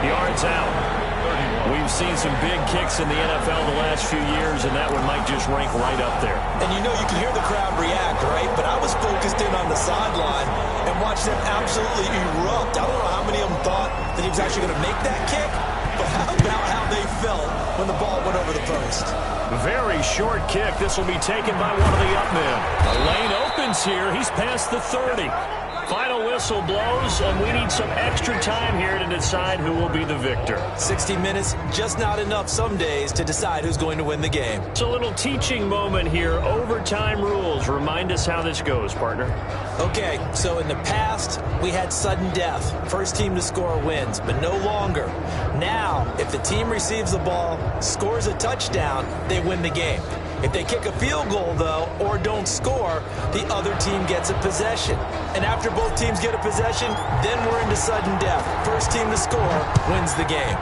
yards out. We've seen some big kicks in the NFL the last few years, and that one might just rank right up there. And you know, you can hear the crowd react, right? But I was focused in on the sideline and watched them absolutely erupt. I don't know how many of them thought that he was actually going to make that kick, but how about how they felt when the ball went over the post? Very short kick. This will be taken by one of the up men. A lane opens here. He's past the 30. Final whistle blows, and we need some extra time here to decide who will be the victor. 60 minutes, just not enough some days to decide who's going to win the game. It's a little teaching moment here. Overtime rules. Remind us how this goes, partner. Okay, so in the past, we had sudden death. First team to score wins, but no longer. Now, if the team receives the ball, scores a touchdown, they win the game. If they kick a field goal, though, or don't score, the other team gets a possession. And after both teams get a possession, then we're into sudden death. First team to score wins the game.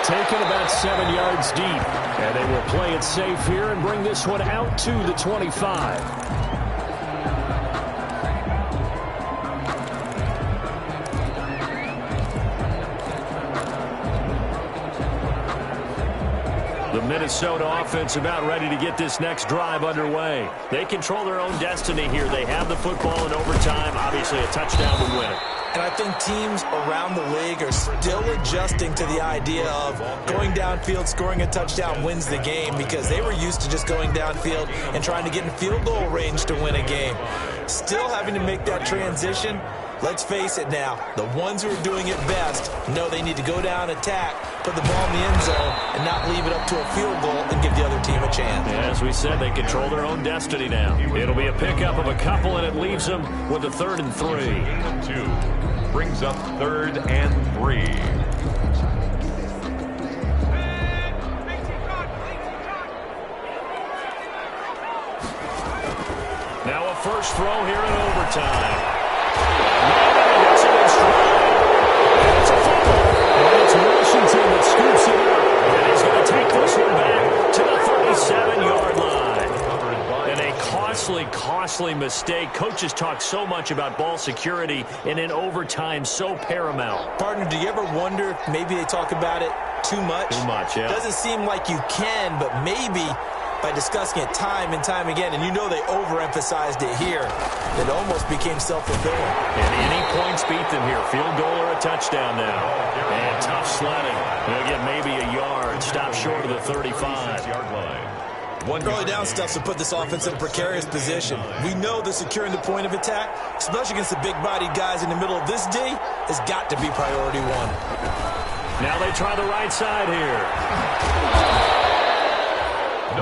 Taken about 7 yards deep. And they will play it safe here and bring this one out to the 25. The Minnesota offense about ready to get this next drive underway. They control their own destiny here. They have the football in overtime. Obviously, a touchdown would win it. And I think teams around the league are still adjusting to the idea of going downfield, scoring a touchdown wins the game, because they were used to just going downfield and trying to get in field goal range to win a game. Still having to make that transition. Let's face it now, the ones who are doing it best know they need to go down, attack, put the ball in the end zone, and not leave it up to a field goal and give the other team a chance. As we said, they control their own destiny now. It'll be a pickup of a couple, and it leaves them with a 3rd and 3. Gain of 2 brings up 3rd and 3. Now a first throw here in overtime. It's Washington that scoops it up, and he's going to take this one back to the 37-yard line. And a costly mistake. Coaches talk so much about ball security, and in overtime, so paramount. Partner, do you ever wonder if maybe they talk about it too much? Too much, yeah. Doesn't seem like you can, but maybe by discussing it time and time again, and you know they overemphasized it here, it almost became self-fulfilling. And any points beat them here. Field goal or a touchdown now. And tough sledding. They'll get maybe a yard. Stop short of the 35-yard line. Early down stuff to put this offense in a precarious position. We know that securing the point of attack, especially against the big-bodied guys in the middle of this D, has got to be priority one. Now they try the right side here.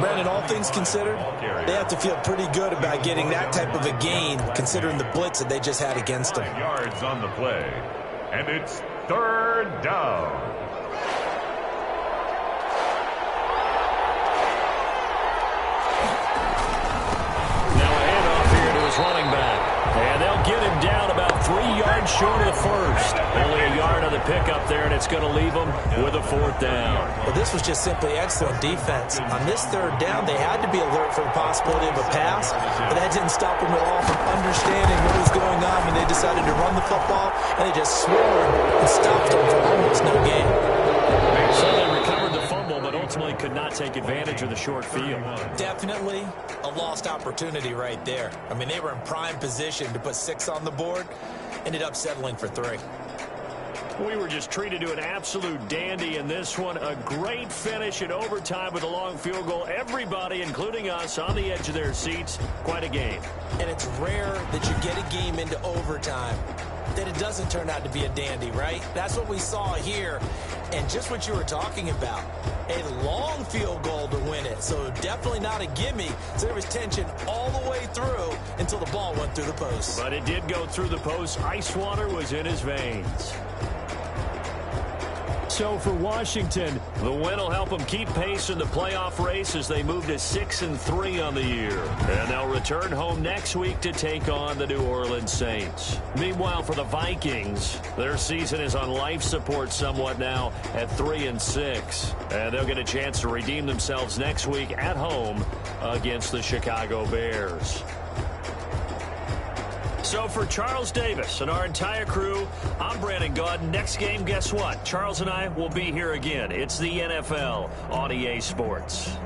Brandon, all things considered, they have to feel pretty good about getting that type of a gain, considering the blitz that they just had against them. 5 yards on the play, and it's 3rd down. Now a handoff here to his running back. And they'll get him down about 3 yards short of the first. Only a yard on the pickup there, and it's going to leave them with a 4th down. Well, this was just simply excellent defense. On this 3rd down, they had to be alert for the possibility of a pass, but that didn't stop them at all from understanding what was going on when they decided to run the football, and they just swarmed and stopped them for almost no gain. So they recovered the fumble, but ultimately could not take advantage of the short field. Definitely a lost opportunity right there. I mean, they were in prime position to put 6 on the board, ended up settling for 3. We were just treated to an absolute dandy in this one. A great finish in overtime with a long field goal. Everybody, including us, on the edge of their seats. Quite a game. And it's rare that you get a game into overtime that it doesn't turn out to be a dandy, right? That's what we saw here. And just what you were talking about, a long field goal to win it. So definitely not a gimme. So there was tension all the way through until the ball went through the post. But it did go through the post. Ice water was in his veins. so for Washington. The win will help them keep pace in the playoff race as they move to 6-3 on the year. And they'll return home next week to take on the New Orleans Saints. Meanwhile, for the Vikings, their season is on life support somewhat now at 3-6. And they'll get a chance to redeem themselves next week at home against the Chicago Bears. So for Charles Davis and our entire crew, I'm Brandon Gaudin. Next game, guess what? Charles and I will be here again. It's the NFL on EA Sports.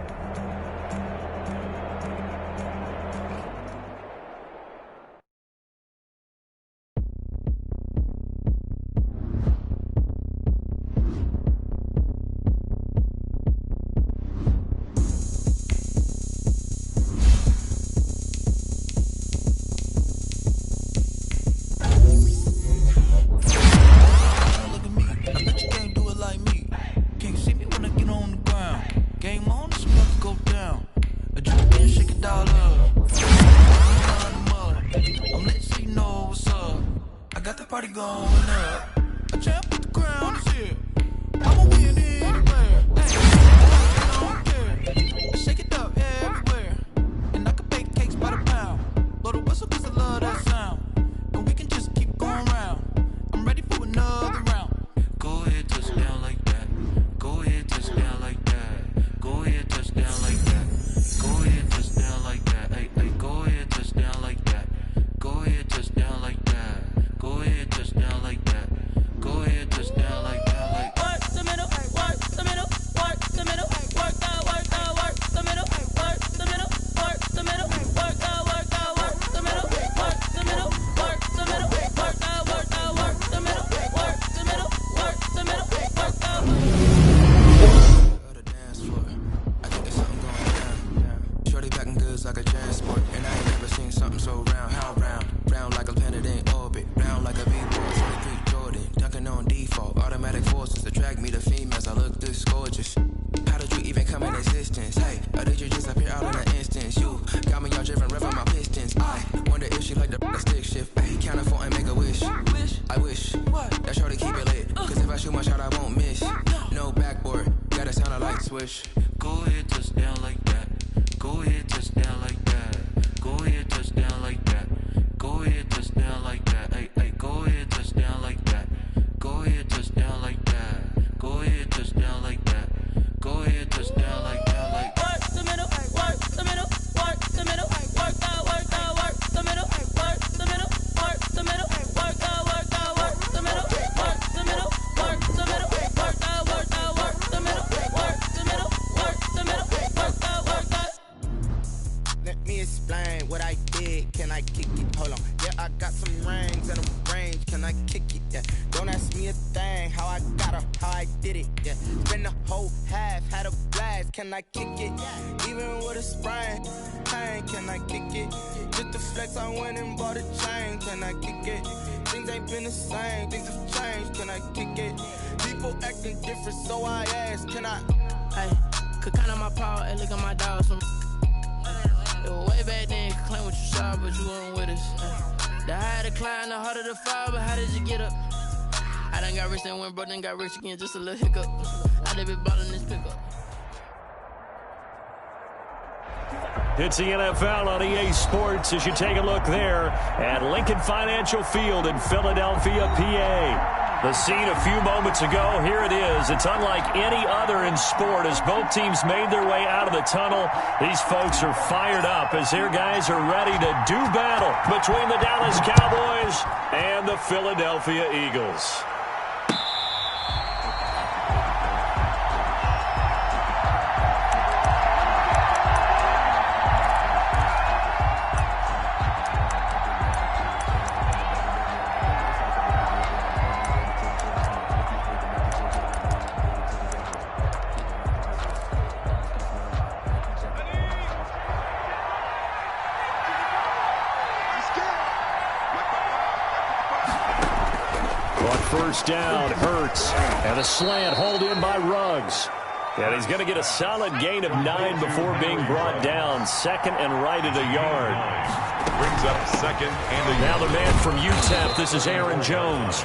Can I kick it? Even with a sprain, pain, can I kick it? Just the flex, I went and bought a chain. Can I kick it? Things ain't been the same, things have changed. Can I kick it? People acting different, so I ask, can I? Hey, could count on my power, and look at my dogs from. It was way back then, could claim what you saw, but you weren't with us. The higher the climb, the harder the fall, but how did you get up? I done got rich and went broke, then got rich again, just a little hiccup. I done been ballin' this pickup. It's the NFL on EA Sports as you take a look there at Lincoln Financial Field in Philadelphia, PA. The scene a few moments ago, here it is. It's unlike any other in sport as both teams made their way out of the tunnel. These folks are fired up as their guys are ready to do battle between the Dallas Cowboys and the Philadelphia Eagles. First down, Hurts, and a slant hauled in by Ruggs. And he's going to get a solid gain of 9 before being brought down. Second and right at a yard. Brings up second and a yard. Now the man from UTEP, this is Aaron Jones.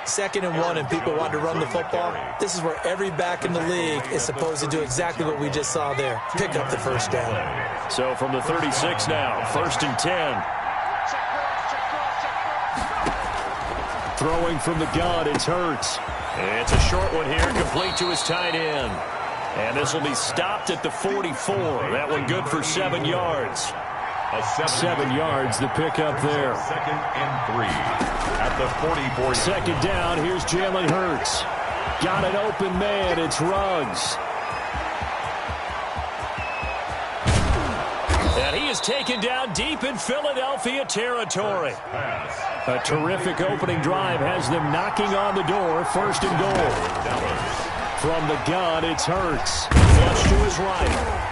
2nd and 1 and people want to run the football, this is where every back in the league is supposed to do exactly what we just saw there. Pick up the first down. So from the 36 now, 1st and 10. Throwing from the gun, it's Hurts. It's a short one here, complete to his tight end. And this will be stopped at the 44. That one good for 7 yards. 7 yards, the pickup there. 2nd and 3 at the 44. 2nd down, here's Jalen Hurts. Got an open man, it's Ruggs. And he is taken down deep in Philadelphia territory. A terrific opening drive has them knocking on the door. 1st and goal. From the gun, it's Hurts. Flush to his right.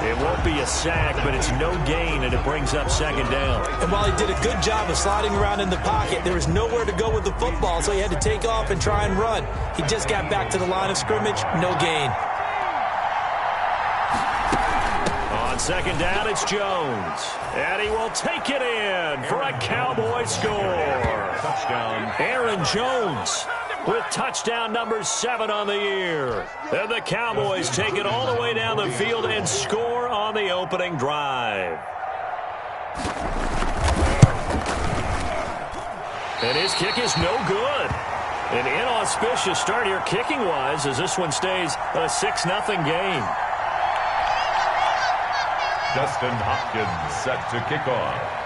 It won't be a sack, but it's no gain, and it brings up 2nd down. And while he did a good job of sliding around in the pocket, there was nowhere to go with the football, so he had to take off and try and run. He just got back to the line of scrimmage, no gain. On 2nd down, it's Jones. And he will take it in for a Cowboy score. Touchdown. Aaron Jones with touchdown number 7 on the year. And the Cowboys take it all the way down the field and score on the opening drive. And his kick is no good. An inauspicious start here kicking-wise as this one stays a 6-0 game. Dustin Hopkins set to kick off.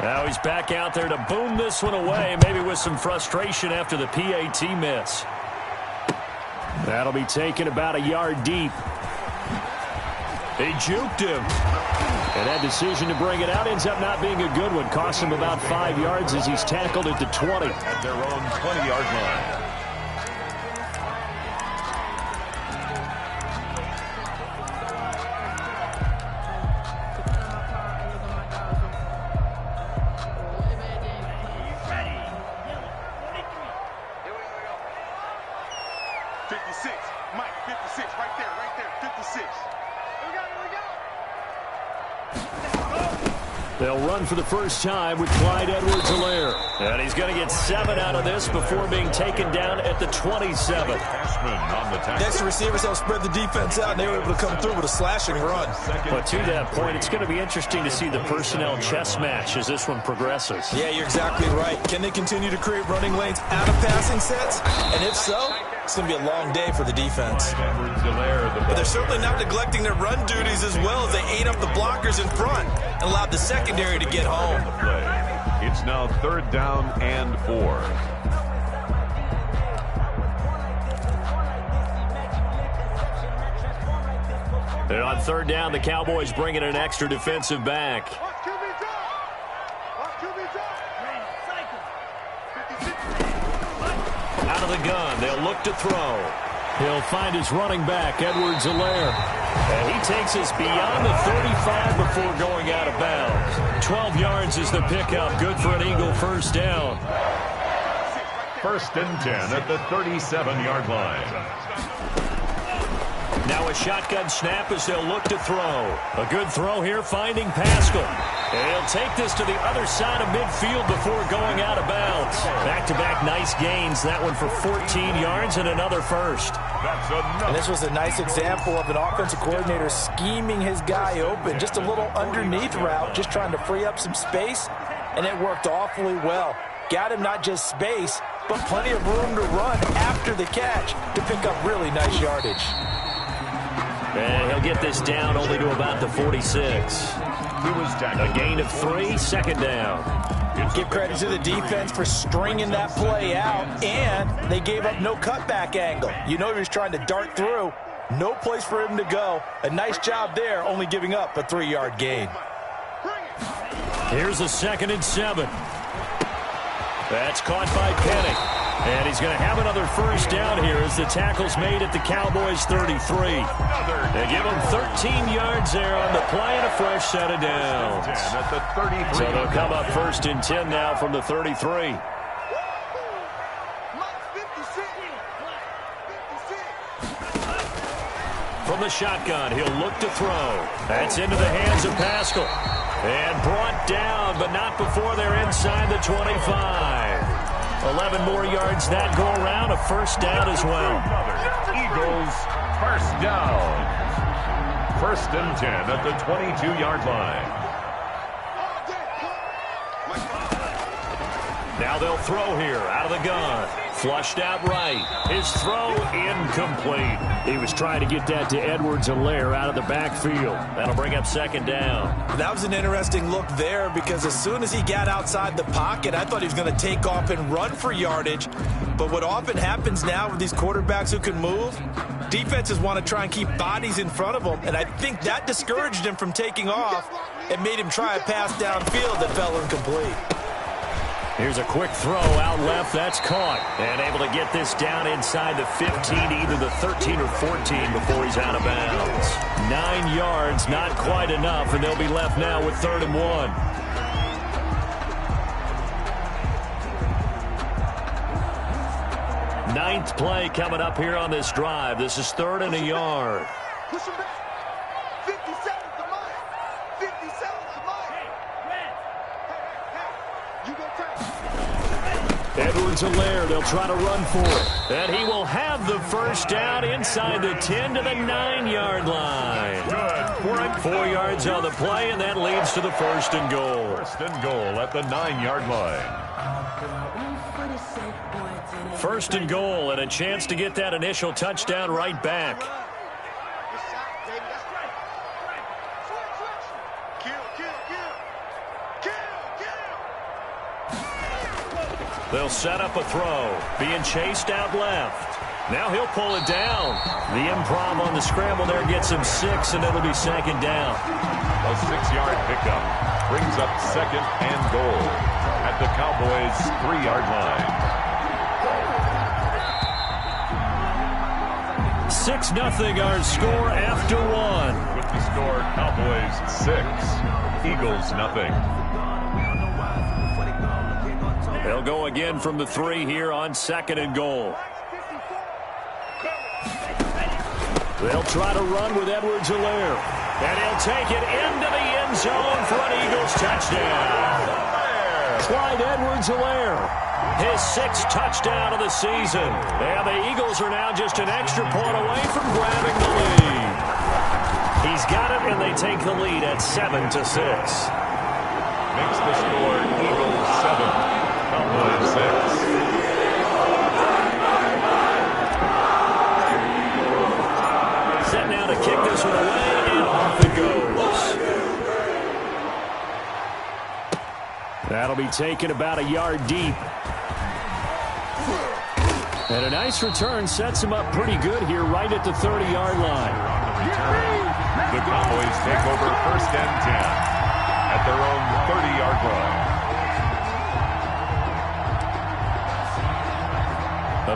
Now he's back out there to boom this one away, maybe with some frustration after the PAT miss. That'll be taken about a yard deep. He juked him. And that decision to bring it out ends up not being a good one. Costs him about 5 yards as he's tackled at the 20. At their own 20-yard line. They'll run for the first time with Clyde Edwards-Helaire. And he's going to get 7 out of this before being taken down at the 27. Next, the receivers help spread the defense out, and they were able to come through with a slashing run. But to that point, it's going to be interesting to see the personnel chess match as this one progresses. Yeah, you're exactly right. Can they continue to create running lanes out of passing sets? And if so, it's going to be a long day for the defense. But they're certainly not neglecting their run duties as well as they ate up the blockers in front and allowed the secondary to get home. It's now 3rd down and 4. And on 3rd down, the Cowboys bring in an extra defensive back. Out of the gun, they'll look to throw. He'll find his running back, Edwards-Helaire. And he takes us beyond the 35 before going out of bounds. 12 yards is the pickup. Good for an Eagle first down. 1st and 10 at the 37-yard line. Now a shotgun snap as they'll look to throw. A good throw here, finding Pascal. And he'll take this to the other side of midfield before going out of bounds. Back-to-back nice gains. That one for 14 yards and another first. And this was a nice example of an offensive coordinator scheming his guy open. Just a little underneath route, just trying to free up some space. And it worked awfully well. Got him not just space, but plenty of room to run after the catch to pick up really nice yardage. And he'll get this down only to about the 46. A gain of 3, 2nd down. Give credit to the defense for stringing that play out, and they gave up no cutback angle. You know he was trying to dart through. No place for him to go. A nice job there, only giving up a 3-yard gain. Here's a 2nd and 7. That's caught by Penny. And he's going to have another first down here as the tackle's made at the Cowboys' 33. They give him 13 yards there on the play and a fresh set of downs. So they'll come up 1st and 10 now from the 33. From the shotgun, he'll look to throw. That's into the hands of Pascal. And brought down, but not before they're inside the 25. 11 more yards that go around, a first down as well. Eagles, first down. 1st and 10 at the 22-yard line. Now they'll throw here out of the gun. Flushed out right. His throw incomplete. He was trying to get that to Edwards-Helaire out of the backfield. That'll bring up 2nd down. That was an interesting look there because as soon as he got outside the pocket, I thought he was going to take off and run for yardage. But what often happens now with these quarterbacks who can move, defenses want to try and keep bodies in front of them. And I think that discouraged him from taking off and made him try a pass downfield that fell incomplete. Here's a quick throw out left. That's caught. And able to get this down inside the 15, either the 13 or 14 before he's out of bounds. 9 yards, not quite enough, and they'll be left now with 3rd and 1. Ninth play coming up here on this drive. This is 3rd and a yard. Push him back. 57 to mine. 57 to mine. You go take. Edwards-Helaire, they'll try to run for it. And he will have the first down inside the 10 to the 9-yard line. Good. 4 yards on the play, and that leads to the 1st and goal. 1st and goal at the 9-yard line. 1st and goal, and a chance to get that initial touchdown right back. They'll set up a throw, being chased out left. Now he'll pull it down. The improv on the scramble there gets him 6, and it'll be 2nd down. A 6-yard pickup brings up 2nd and goal at the Cowboys' 3-yard line. 6-0 our score after 1. With the score, Cowboys 6, Eagles nothing. They'll go again from the 3 here on 2nd and goal. They'll try to run with Edwards-Helaire. And he'll take it into the end zone for an Eagles touchdown. Clyde Edwards-Helaire, his 6th touchdown of the season. And the Eagles are now just an extra point away from grabbing the lead. He's got it, and they take the lead at 7-6. Makes the score Eagles 7, Cowboys 6. Set now to kick this one away, and off it goes. That'll be taken about a yard deep. And a nice return sets him up pretty good here right at the 30-yard line. The Cowboys take over 1st and 10 at their own 30-yard line.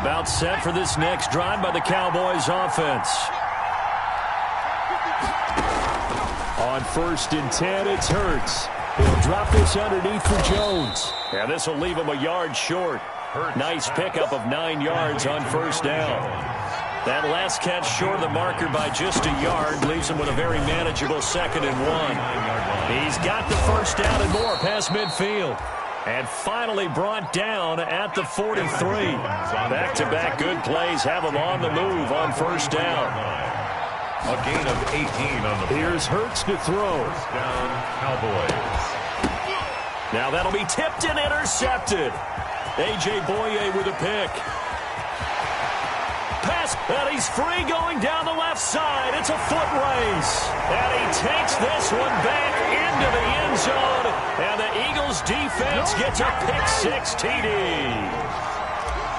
About set for this next drive by the Cowboys offense. On 1st and 10, it's Hurts. He'll drop this underneath for Jones. And this will leave him a yard short. Nice pickup of 9 yards on 1st down. That last catch short of the marker by just a yard leaves him with a very manageable 2nd and 1. He's got the 1st down and more past midfield. And finally brought down at the 43. Back-to-back good plays have him on the move on 1st down. A gain of 18 on the play. Here's Hurts to throw. 1st down, Cowboys. Now that'll be tipped and intercepted. A.J. Boye with a pick. Pass, and he's free going down the left side. It's a foot race. And he takes this one back into the end zone. And the Eagles defense gets a pick-6 TD.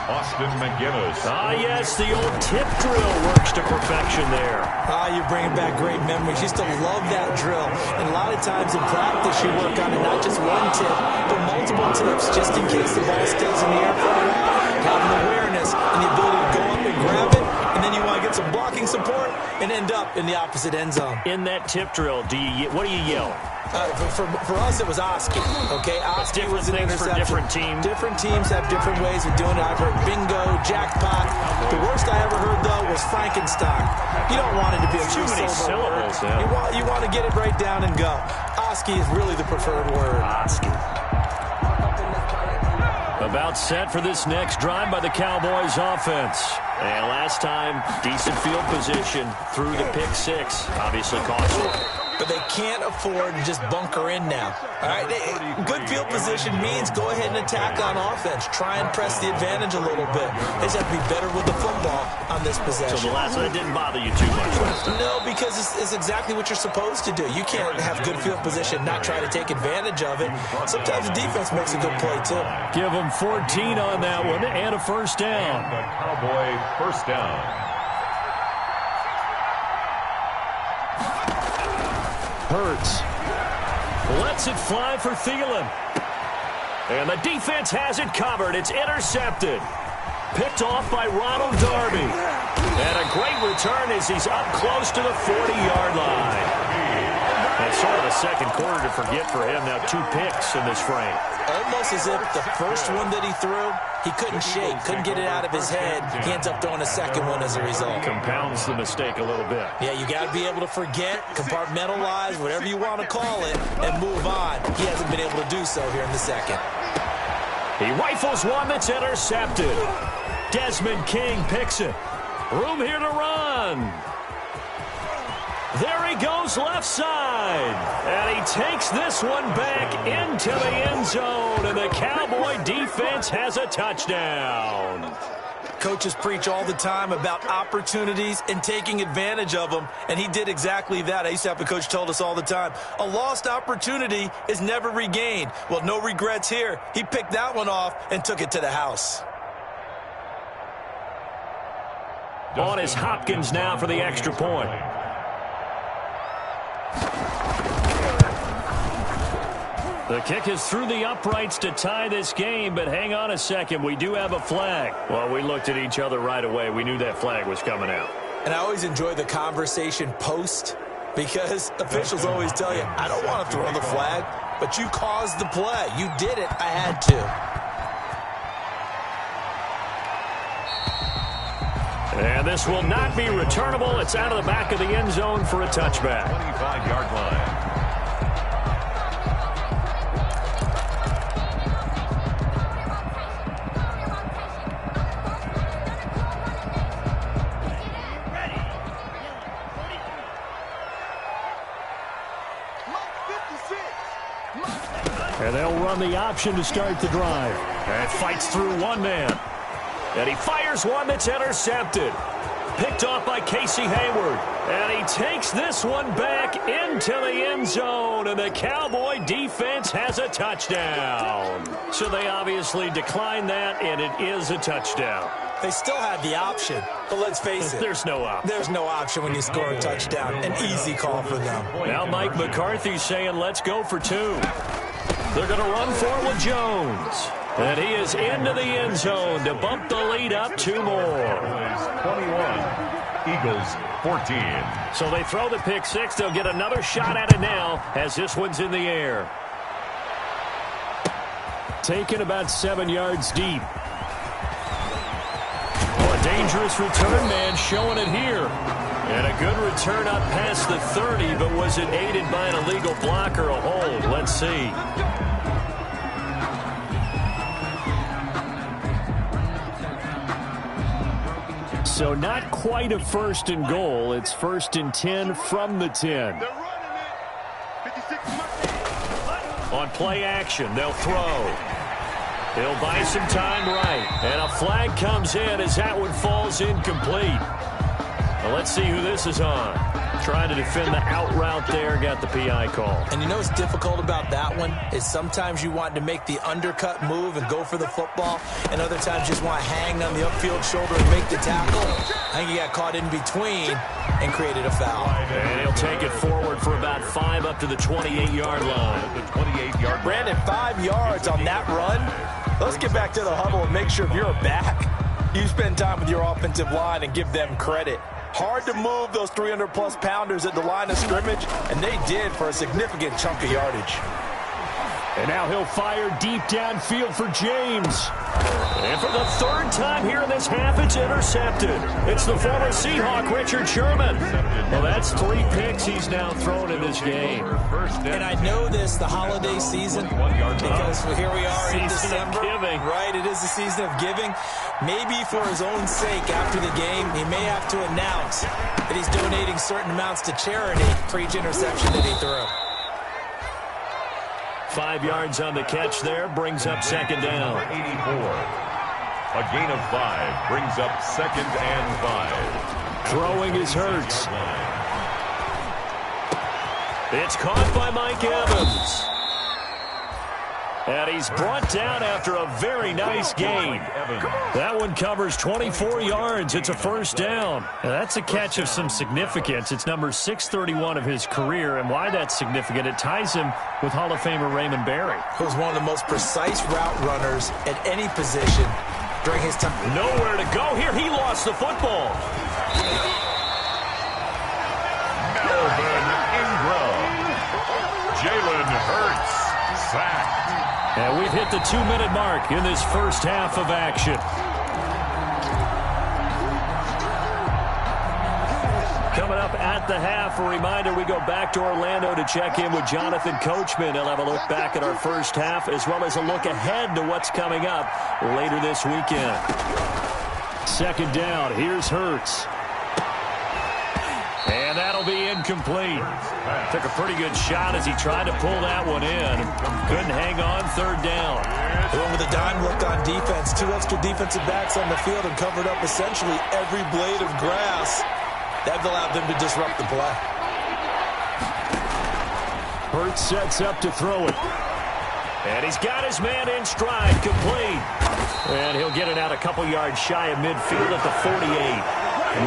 Austin McGinnis. Yes, the old tip drill works to perfection there. You're bringing back great memories. Used to love that drill. And a lot of times in practice, you work on it, not just one tip, but multiple tips, just in case the ball stays in the air for a while. Having awareness and the ability to go up and grab it, and then you want to get some blocking support and end up in the opposite end zone. In that tip drill, what do you yell? For us, it was Oski. Okay, Oski was an interception. For different teams. Different teams have different ways of doing it. I've heard bingo, jackpot. The worst I ever heard, though, was Frankenstein. You don't want it to be a too many syllables. Yeah. You want to get it right down and go. Oski is really the preferred word. Oski. About set for this next drive by the Cowboys offense. And last time, decent field position through the pick six. Obviously costly. But they can't afford to just bunker in now. All right, good field position means go ahead and attack on offense. Try and press the advantage a little bit. They just have to be better with the football on this possession. So the last one didn't bother you too much last time? No, because it's exactly what you're supposed to do. You can't have good field position, not try to take advantage of it. Sometimes the defense makes a good play, too. Give them 14 on that one and a first down. The Cowboy first down. Hurts lets it fly for Thielen. And the defense has it covered. It's intercepted. Picked off by Ronald Darby. And a great return as he's up close to the 40-yard line. And sort of a second quarter to forget for him. Now 2 picks in this frame. Almost as if the first one that he threw, he couldn't shake, couldn't get it out of his head. He ends up throwing a second one as a result. Compounds the mistake a little bit. Yeah, you got to be able to forget, compartmentalize, whatever you want to call it, and move on. He hasn't been able to do so here in the second. He rifles one that's intercepted. Desmond King picks it. Room here to run. There he goes left side. And he takes this one back into the end zone. And the Cowboy defense has a touchdown. Coaches preach all the time about opportunities and taking advantage of them, and he did exactly that. I used to have a coach told us all the time, a lost opportunity is never regained. Well, no regrets here. He picked that one off and took it to the house. On is Hopkins now for the extra point. The kick is through the uprights to tie this game, but hang on a second. We do have a flag. Well, we looked at each other right away. We knew that flag was coming out. And I always enjoy the conversation post because officials always tell you, I don't want to throw the flag, but you caused the play. You did it. I had to. And this will not be returnable. It's out of the back of the end zone for a touchback. 25-yard line. And they'll run the option to start the drive. And it fights through one man. And he fires one that's intercepted. Picked off by Casey Hayward. And he takes this one back into the end zone. And the Cowboy defense has a touchdown. So they obviously declined that, and it is a touchdown. They still had the option, but let's face it. There's no option. There's no option when you score a touchdown. An easy call for them. Now Mike McCarthy's saying, let's go for 2. They're going to run for it with Jones. And he is into the end zone to bump the lead up 2 more. 21, Eagles 14. So they throw the pick 6. They'll get another shot at it now as this one's in the air. Taken about 7 yards deep. Oh, a dangerous return man showing it here. And a good return up past the 30, but was it aided by an illegal block or a hold? Let's see. So not quite a 1st and goal. It's 1st and 10 from the 10. On play action, they'll throw. They'll buy some time right. And a flag comes in as that one falls incomplete. Well, let's see who this is on. Trying to defend the out route there, got the PI call. And you know what's difficult about that one is sometimes you want to make the undercut move and go for the football, and other times you just want to hang on the upfield shoulder and make the tackle. I think he got caught in between and created a foul. And he'll take it forward for about 5 up to the 28-yard line. The 28-yard. Brandon, 5 yards on that run. Let's get back to the huddle and make sure if you're a back, you spend time with your offensive line and give them credit. Hard to move those 300-plus pounders at the line of scrimmage, and they did for a significant chunk of yardage. And now he'll fire deep downfield for James. And for the third time here in this half, it's intercepted. It's the former Seahawk, Richard Sherman. Well, that's 3 picks he's now thrown in this game. And I know this, the holiday season, because here we are in December. Right, it is the season of giving. Maybe for his own sake after the game, he may have to announce that he's donating certain amounts to charity for each interception that he threw. 5 yards on the catch there, brings up second down. 84. A gain of 5 brings up 2nd and 5. Throwing is Hurts. It's caught by Mike Evans. And he's brought down after a very nice gain. That one covers 24 yards. It's a first down. Now, that's a catch of some significance. It's number 631 of his career. And why that's significant, it ties him with Hall of Famer Raymond Barry, who's one of the most precise route runners at any position during his time. Nowhere to go here. He lost the football. Melvin Ingram. Jalen Hurts sacked. And we've hit the 2-minute mark in this first half of action. Coming up at the half, a reminder, we go back to Orlando to check in with Jonathan Coachman. He'll have a look back at our first half as well as a look ahead to what's coming up later this weekend. Second down, here's Hurts. And that'll be incomplete. Took a pretty good shot as he tried to pull that one in. Couldn't hang on, third down. The one with a dime look on defense. 2 extra defensive backs on the field and covered up essentially every blade of grass. That allowed them to disrupt the play. Hurts sets up to throw it. And he's got his man in stride, complete. And he'll get it out a couple yards shy of midfield at the 48. 19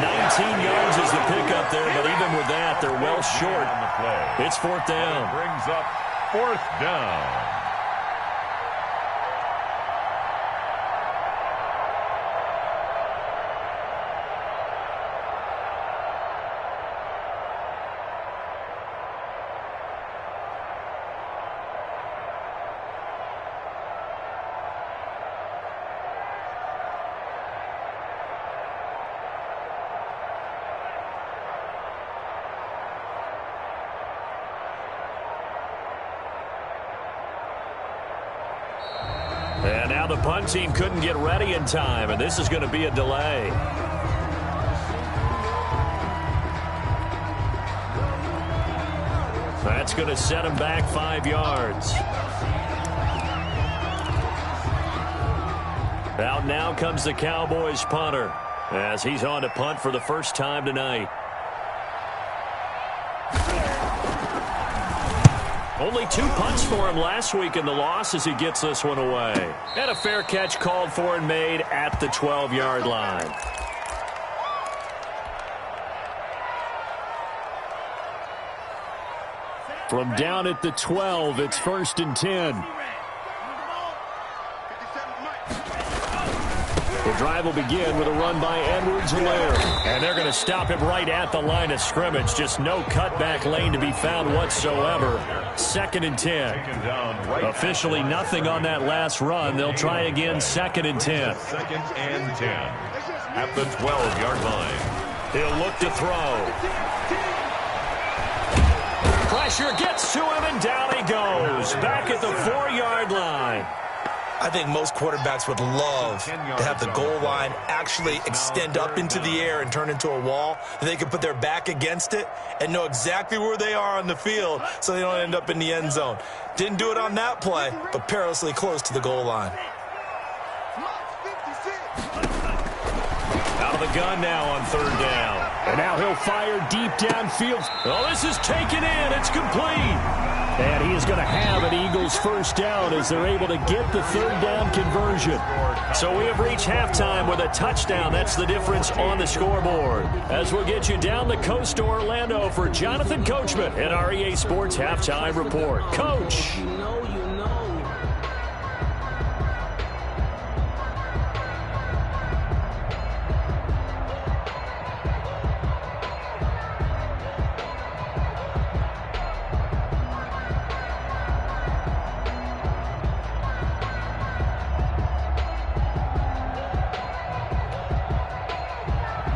yards is the pickup there, but even with that, they're well short. It's fourth down. Brings up 4th down. And now the punt team couldn't get ready in time, and this is going to be a delay. That's going to set him back 5 yards. Out now comes the Cowboys punter as he's on to punt for the first time tonight. Only 2 punts for him last week in the loss as he gets this one away. And a fair catch called for and made at the 12-yard line. From down at the 12, it's 1st and 10. The drive will begin with a run by Edwards-Helaire. And they're going to stop him right at the line of scrimmage. Just no cutback lane to be found whatsoever. 2nd and 10. Officially nothing on that last run. They'll try again 2nd and 10. 2nd and 10. At the 12-yard line. He'll look to throw. Pressure gets to him and down he goes. Back at the 4-yard line. I think most quarterbacks would love to have the goal line actually extend up into the air and turn into a wall. And they can put their back against it and know exactly where they are on the field so they don't end up in the end zone. Didn't do it on that play, but perilously close to the goal line. Out of the gun now on 3rd down. And now he'll fire deep downfield. Oh, this is taken in. It's complete. And he is going to have an Eagles first down as they're able to get the 3rd down conversion. So we have reached halftime with a touchdown. That's the difference on the scoreboard. As we'll get you down the coast to Orlando for Jonathan Coachman at our EA Sports Halftime Report. Coach.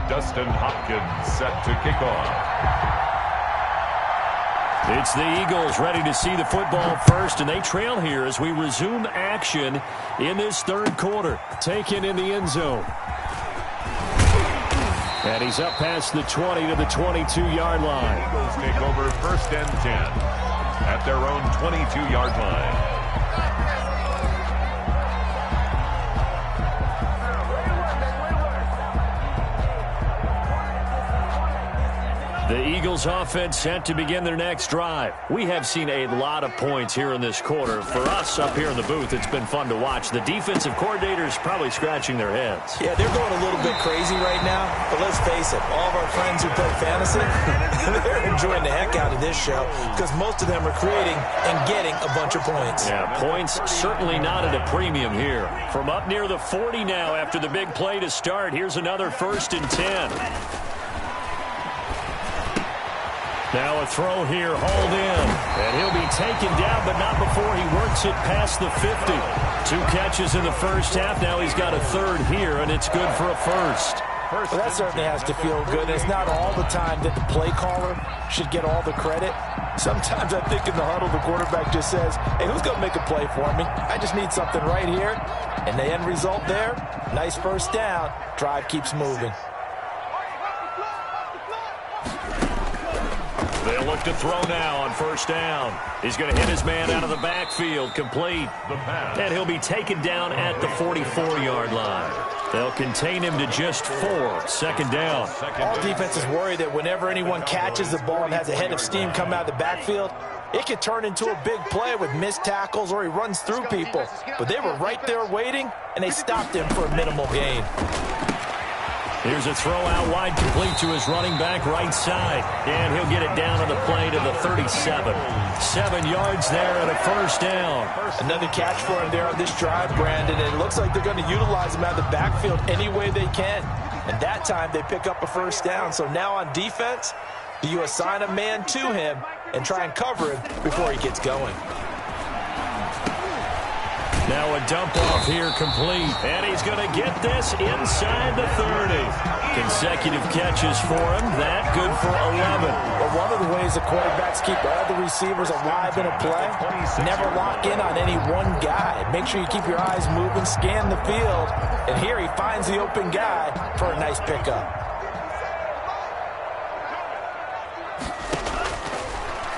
Dustin Hopkins set to kick off. It's the Eagles ready to see the football first, and they trail here as we resume action in this third quarter. Taken in the end zone. And he's up past the 20 to the 22-yard line. The Eagles take over 1st and 10 at their own 22-yard line. The Eagles offense set to begin their next drive. We have seen a lot of points here in this quarter. For us up here in the booth, it's been fun to watch. The defensive coordinators probably scratching their heads. Yeah, they're going a little bit crazy right now, but let's face it, all of our friends who play fantasy, they're enjoying the heck out of this show because most of them are creating and getting a bunch of points. Yeah, points certainly not at a premium here. From up near the 40 now after the big play to start, here's another 1st and 10. Now a throw here, hauled in. And he'll be taken down, but not before he works it past the 50. 2 catches in the first half. Now he's got a 3rd here, and it's good for a 1st. Well, that certainly has to feel good. It's not all the time that the play caller should get all the credit. Sometimes I think in the huddle, the quarterback just says, hey, who's going to make a play for me? I just need something right here. And the end result there, nice 1st down. Drive keeps moving. They'll look to throw now on 1st down. He's going to hit his man out of the backfield, complete. And he'll be taken down at the 44-yard line. They'll contain him to just 4, 2nd down. All defenses worry that whenever anyone catches the ball and has a head of steam come out of the backfield, it could turn into a big play with missed tackles or he runs through people. But they were right there waiting, and they stopped him for a minimal gain. Here's a throw out wide, complete to his running back right side. And he'll get it down on the play to the 37. 7 yards there and a 1st down. Another catch for him there on this drive, Brandon. And it looks like they're going to utilize him out of the backfield any way they can. And that time they pick up a 1st down. So now on defense, do you assign a man to him and try and cover him before he gets going? Now a dump off here, complete. And he's going to get this inside the 30. Consecutive catches for him. That good for 11. But one of the ways the quarterbacks keep all the receivers alive in a play, never lock in on any one guy. Make sure you keep your eyes moving, scan the field. And here he finds the open guy for a nice pickup.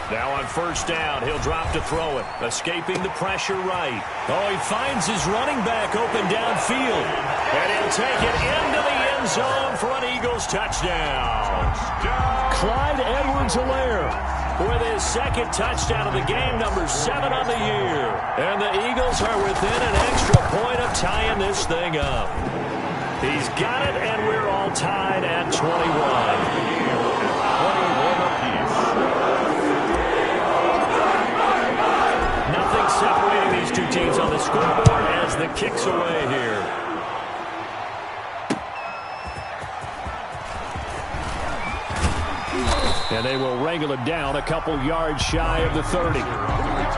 Now on 1st down, he'll drop to throw it. Escaping the pressure right. Oh, he finds his running back open downfield. And he'll take it into the end zone for an Eagles touchdown. Clyde Edwards-Helaire with his 2nd touchdown of the game, number 7 on the year. And the Eagles are within an extra point of tying this thing up. He's got it, and we're all tied at 21. 21 apiece. Separating these 2 teams on the scoreboard as the kick's away here. And they will wrangle it down a couple yards shy of the 30. The Cowboys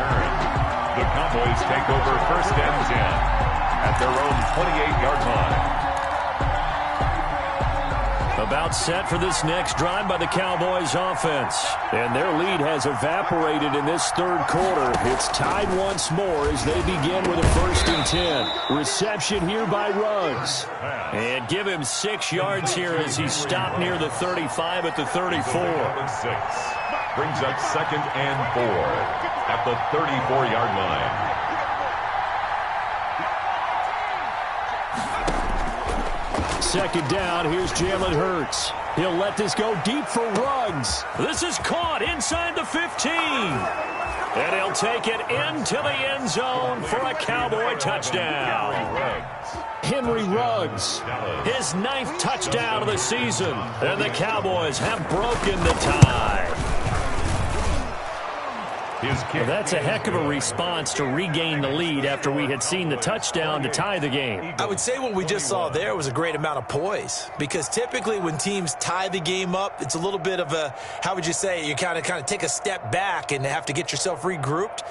take over 1st and 10 at their own 28-yard line. About set for this next drive by the Cowboys offense. And their lead has evaporated in this third quarter. It's tied once more as they begin with a 1st and 10. Reception here by Ruggs. And give him 6 yards here as he's stopped near the 35 at the 34. 6 brings up 2nd and 4 at the 34-yard line. Second down, here's Jalen Hurts. He'll let this go deep for Ruggs. This is caught inside the 15. And he'll take it into the end zone for a Cowboy touchdown. Henry Ruggs, his 9th touchdown of the season. And the Cowboys have broken the tie. Well, that's a heck of a response to regain the lead after we had seen the touchdown to tie the game. I would say what we just saw there was a great amount of poise, because typically when teams tie the game up, it's a little bit of a, how would you say, you kind of take a step back and have to get yourself regrouped.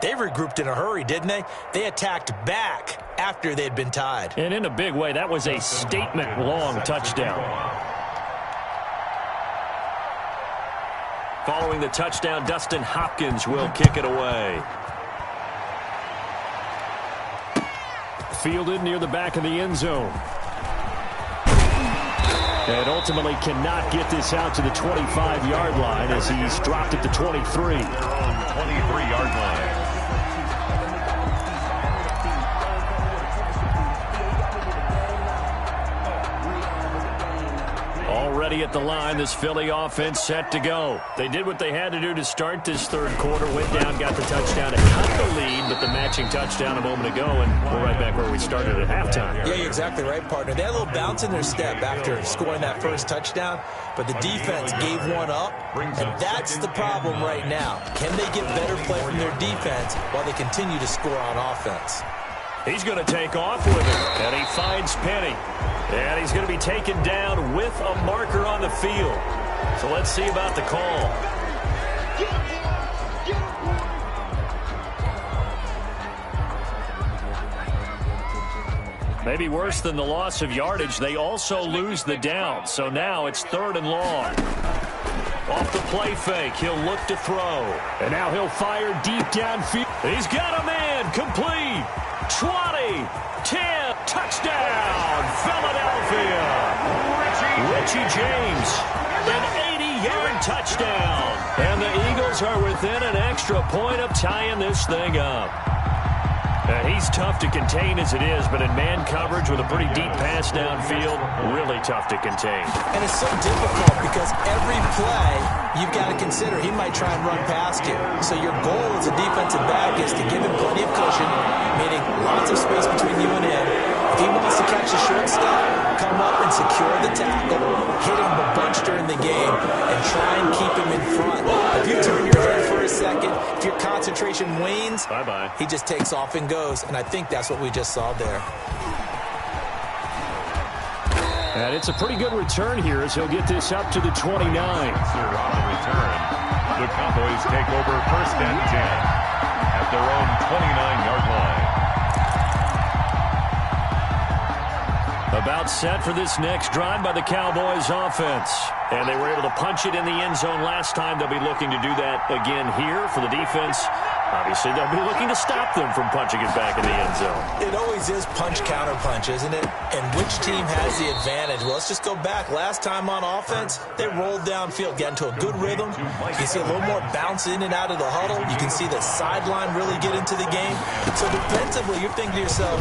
They regrouped in a hurry, didn't they? They attacked back after they had been tied. And in a big way, that was a statement-long touchdown. Following the touchdown, Dustin Hopkins will kick it away. Fielded near the back of the end zone. And ultimately cannot get this out to the 25-yard line as he's dropped at the 23. Their own 23-yard line. Already at the line, this Philly offense set to go. They did what they had to do to start this third quarter, went down, got the touchdown to cut the lead, but the matching touchdown a moment ago, and we're right back where we started at halftime. Yeah, you're exactly right, partner. They had a little bounce in their step after scoring that first touchdown, but the defense gave one up, and that's the problem right now. Can they get better play from their defense while they continue to score on offense? He's going to take off with it, and he finds Penny. And he's going to be taken down with a marker on the field. So let's see about the call. Maybe worse than the loss of yardage, they also lose the down. So now it's 3rd and long. Off the play fake, he'll look to throw. And now he'll fire deep downfield. He's got a man, complete. 20, 10, touchdown, Philadelphia. Richie James, an 80-yard touchdown. And the Eagles are within an extra point of tying this thing up. He's tough to contain as it is, but in man coverage with a pretty deep pass downfield, really tough to contain. And it's so difficult because every play you've got to consider he might try and run past you. So your goal as a defensive back is to give him plenty of cushion, meaning lots of space between you and him. If he wants to catch the short stuff, come up and secure the tackle, hit him a bunch during the game, and try and keep him in front. If you turn your head for a second, if your concentration wanes, bye-bye. He just takes off and goes, and I think that's what we just saw there. And it's a pretty good return here as he'll get this up to the 29. On the return, the Cowboys take over 1st and 10 at their own 29-yard line. About set for this next drive by the Cowboys offense. And they were able to punch it in the end zone last time. They'll be looking to do that again here for the defense. Obviously, they'll be looking to stop them from punching it back in the end zone. It always is punch-counter-punch, isn't it? And which team has the advantage? Well, let's just go back. Last time on offense, they rolled downfield, got into a good rhythm. You can see a little more bounce in and out of the huddle. You can see the sideline really get into the game. So defensively, you're thinking to yourself,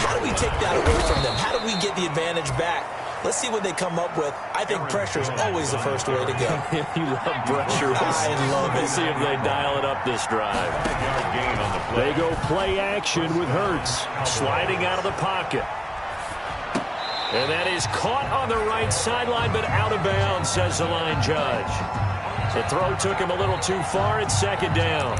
how do we take that away from them? How do we get the advantage back? Let's see what they come up with. I think pressure is always the first way to go. You love pressure. I love it. We'll see if they dial it up this drive. They go play action with Hurts. Sliding out of the pocket. And that is caught on the right sideline, but out of bounds, says the line judge. The throw took him a little too far. It's 2nd down.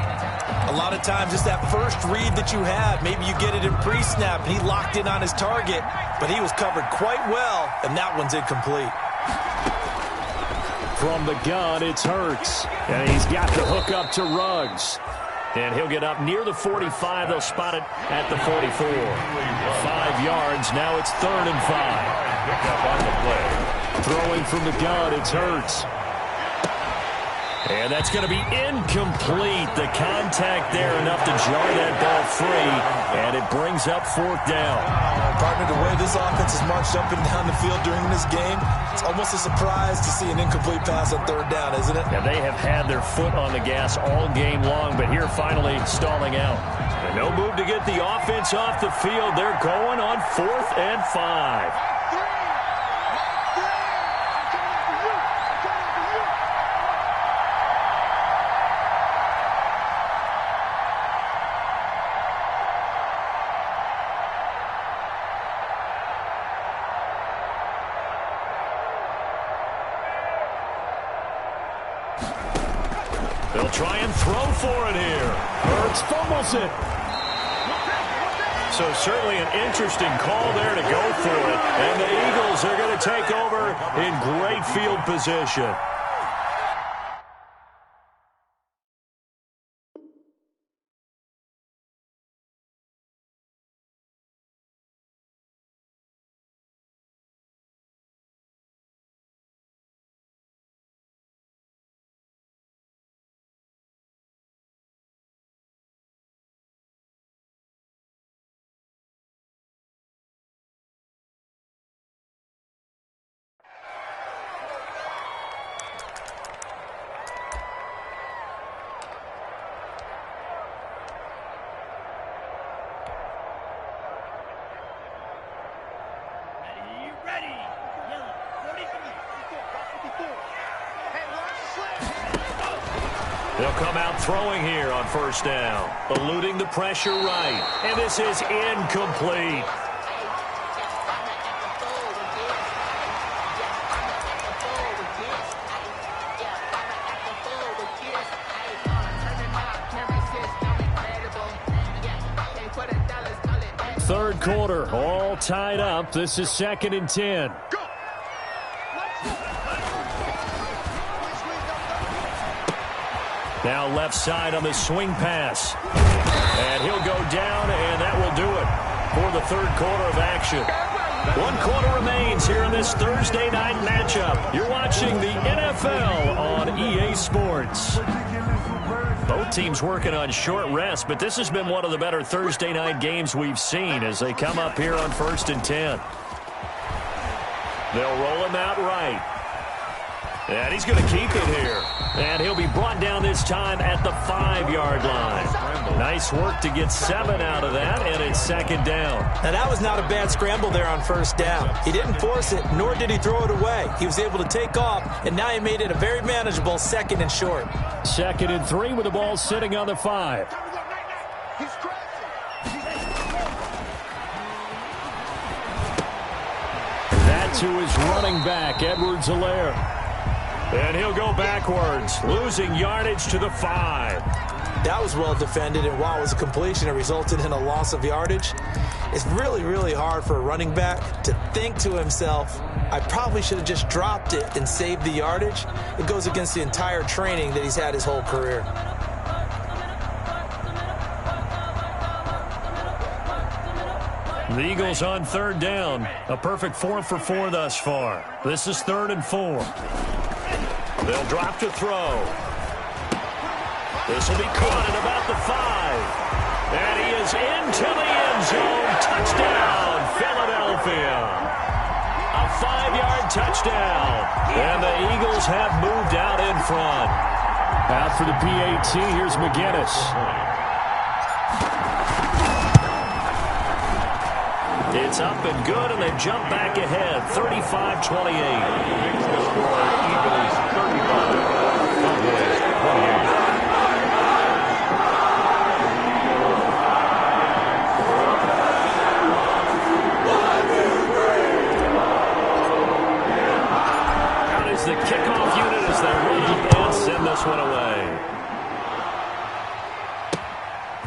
A lot of times it's that first read that you have. Maybe you get it in pre-snap, and he locked in on his target, but he was covered quite well, and that one's incomplete. From the gun, it's Hurts. And he's got the hook up to Ruggs. And he'll get up near the 45. They'll spot it at the 44. 5 yards. Now it's 3rd and 5. Pick up on the play. Throwing from the gun, it's Hurts. And that's going to be incomplete. The contact there enough to jar that ball free, and it brings up 4th down. Partner, the way this offense has marched up and down the field during this game, it's almost a surprise to see an incomplete pass on 3rd down, isn't it? And they have had their foot on the gas all game long, but here finally stalling out. And no move to get the offense off the field. They're going on 4th and 5. They'll try and throw for it here. Hurts fumbles it. So certainly an interesting call there to go for it. And the Eagles are going to take over in great field position. They'll come out throwing here on first down. Eluding the pressure right. And this is incomplete. Third quarter, all tied up. This is 2nd and 10. Now left side on the swing pass. And he'll go down, and that will do it for the third quarter of action. 1 quarter remains here in this Thursday night matchup. You're watching the NFL on EA Sports. Both teams working on short rest, but this has been one of the better Thursday night games we've seen as they come up here on 1st and 10. They'll roll him out right. And he's going to keep it here. And he'll be brought down this time at the 5-yard line. Nice work to get 7 out of that, and it's 2nd down. Now, that was not a bad scramble there on first down. He didn't force it, nor did he throw it away. He was able to take off, and now he made it a very manageable 2nd and short. 2nd and 3 with the ball sitting on the 5. That to his running back, Edwards-Helaire. And he'll go backwards, losing yardage to the 5. That was well defended, and while it was a completion, it resulted in a loss of yardage. It's really, really hard for a running back to think to himself, I probably should have just dropped it and saved the yardage. It goes against the entire training that he's had his whole career. The Eagles on 3rd down. A perfect 4 for 4 thus far. This is 3rd and 4. They'll drop to throw. This will be caught at about the 5. And he is into the end zone. Touchdown, Philadelphia. A 5-yard touchdown. And the Eagles have moved out in front. Out for the PAT, here's McGinnis. It's up and good, and they jump back ahead, 35-28. Makes the score Eagles 35, Cowboys 28. Out is the kickoff unit as they run up and send this one away.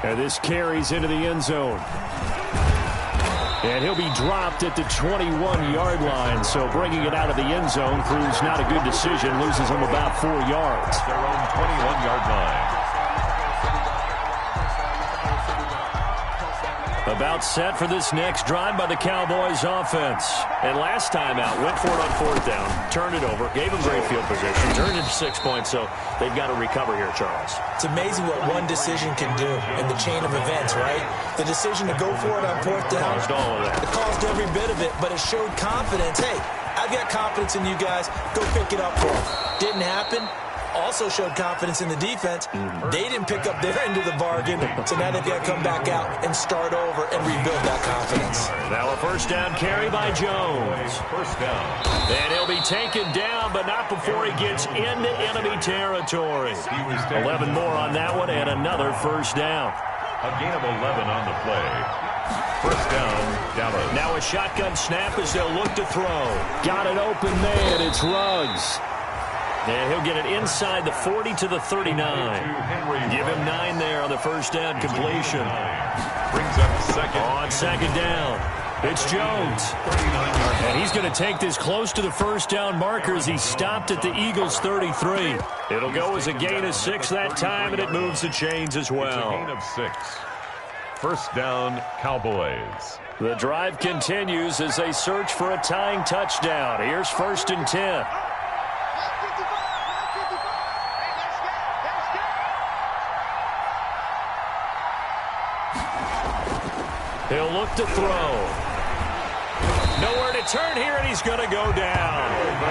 And this carries into the end zone. And he'll be dropped at the 21-yard line, so bringing it out of the end zone proves not a good decision, loses him about 4 yards. Their own 21-yard line. About set for this next drive by the Cowboys offense. And last time out, went for it on 4th down, turned it over, gave them great field position, turned it to 6 points, so they've got to recover here, Charles. It's amazing what one decision can do in the chain of events, right? The decision to go for it on 4th down. Caused all of that. It caused every bit of it, but it showed confidence. Hey, I've got confidence in you guys. Go pick it up for them. Didn't happen. Also showed confidence in the defense. They didn't pick up their end of the bargain, so now they've got to come back out and start over and rebuild that confidence. Now a 1st down carry by Jones. 1st down. And he'll be taken down, but not before he gets into enemy territory. 11 more on that one, and another 1st down. A gain of 11 on the play. 1st down, Dallas. Now a shotgun snap as they'll look to throw. Got an open man. It's Ruggs. And he'll get it inside the 40 to the 39. Give him 9 there on the 1st down completion. Brings up 2nd. On 2nd down, it's Jones. And he's going to take this close to the 1st down marker as he stopped at the Eagles' 33. It'll go as a gain of 6 that time, and it moves the chains as well. It's a gain of 6. 1st down, Cowboys. The drive continues as they search for a tying touchdown. Here's 1st and 10. He'll look to throw. Nowhere to turn here, and he's going to go down.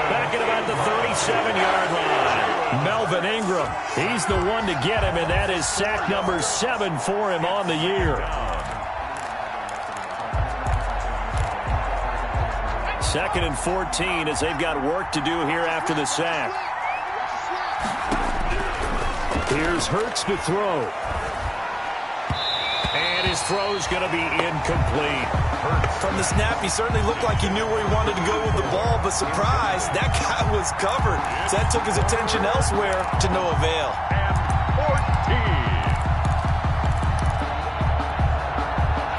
Back at about the 37-yard line. Melvin Ingram, he's the one to get him, and that is sack number 7 for him on the year. 2nd and 14 as they've got work to do here after the sack. Here's Hurts to throw. And his throw's going to be incomplete. From the snap, he certainly looked like he knew where he wanted to go with the ball, but surprise, that guy was covered. So that took his attention elsewhere to no avail.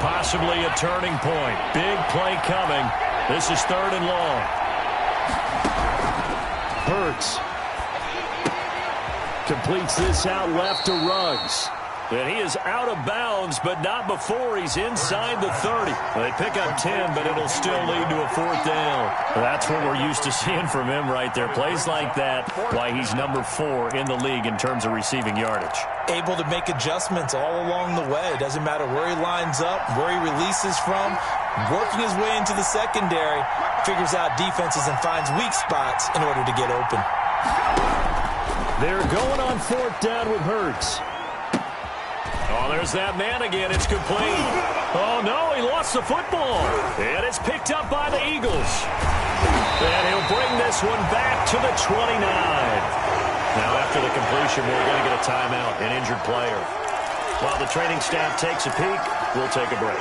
Possibly a turning point. Big play coming. This is 3rd and long. Hurts completes this out left to Ruggs. And he is out of bounds, but not before he's inside the 30. They pick up 10, but it'll still lead to a 4th down. That's what we're used to seeing from him right there. Plays like that, why he's number 4 in the league in terms of receiving yardage. Able to make adjustments all along the way. Doesn't matter where he lines up, where he releases from. Working his way into the secondary, figures out defenses and finds weak spots in order to get open. They're going on 4th down with Hurts. Oh, there's that man again. It's complete. Oh, no, he lost the football. And it's picked up by the Eagles. And he'll bring this one back to the 29. Now, after the completion, we're going to get a timeout, an injured player. While the training staff takes a peek, we'll take a break.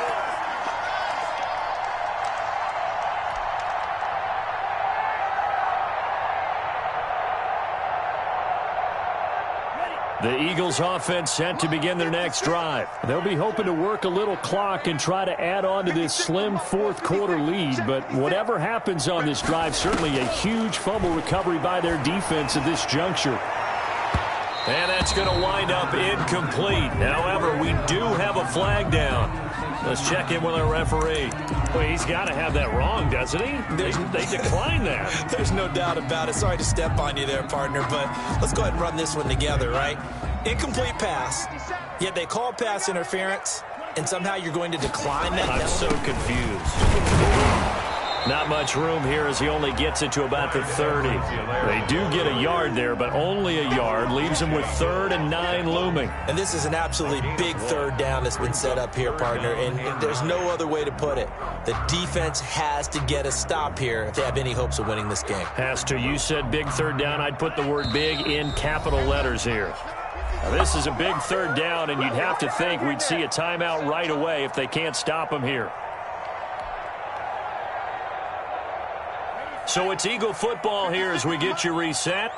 The Eagles offense set to begin their next drive. They'll be hoping to work a little clock and try to add on to this slim 4th quarter lead. But whatever happens on this drive, certainly a huge fumble recovery by their defense at this juncture. And that's going to wind up incomplete. However, we do have a flag down. Let's check in with our referee. Well, he's got to have that wrong, doesn't he? They declined that. There's no doubt about it. Sorry to step on you there, partner, but let's go ahead and run this one together, right? Incomplete pass, yet they call pass interference, and somehow you're going to decline that. I'm so confused. Not much room here as he only gets it to about the 30. They do get a yard there, but only a yard. Leaves him with 3rd and 9 looming. And this is an absolutely big 3rd down that's been set up here, partner, and there's no other way to put it. The defense has to get a stop here if they have any hopes of winning this game. Has to. You said big 3rd down. I'd put the word big in capital letters here. Now, this is a big 3rd down, and you'd have to think we'd see a timeout right away if they can't stop him here. So it's Eagle football here as we get you reset.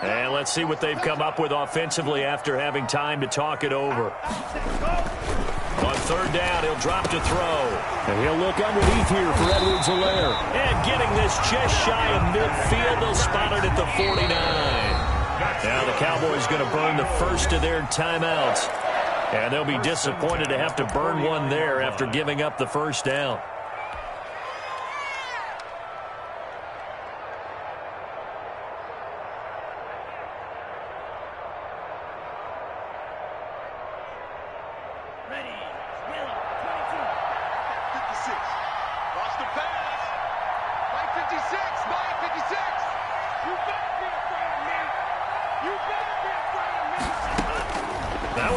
And let's see what they've come up with offensively after having time to talk it over. On 3rd down, he'll drop to throw. And he'll look underneath here for Edwards-Helaire. And getting this just shy of midfield. They'll spot it at the 49. Now the Cowboys going to burn the first of their timeouts. And they'll be disappointed to have to burn one there after giving up the 1st down.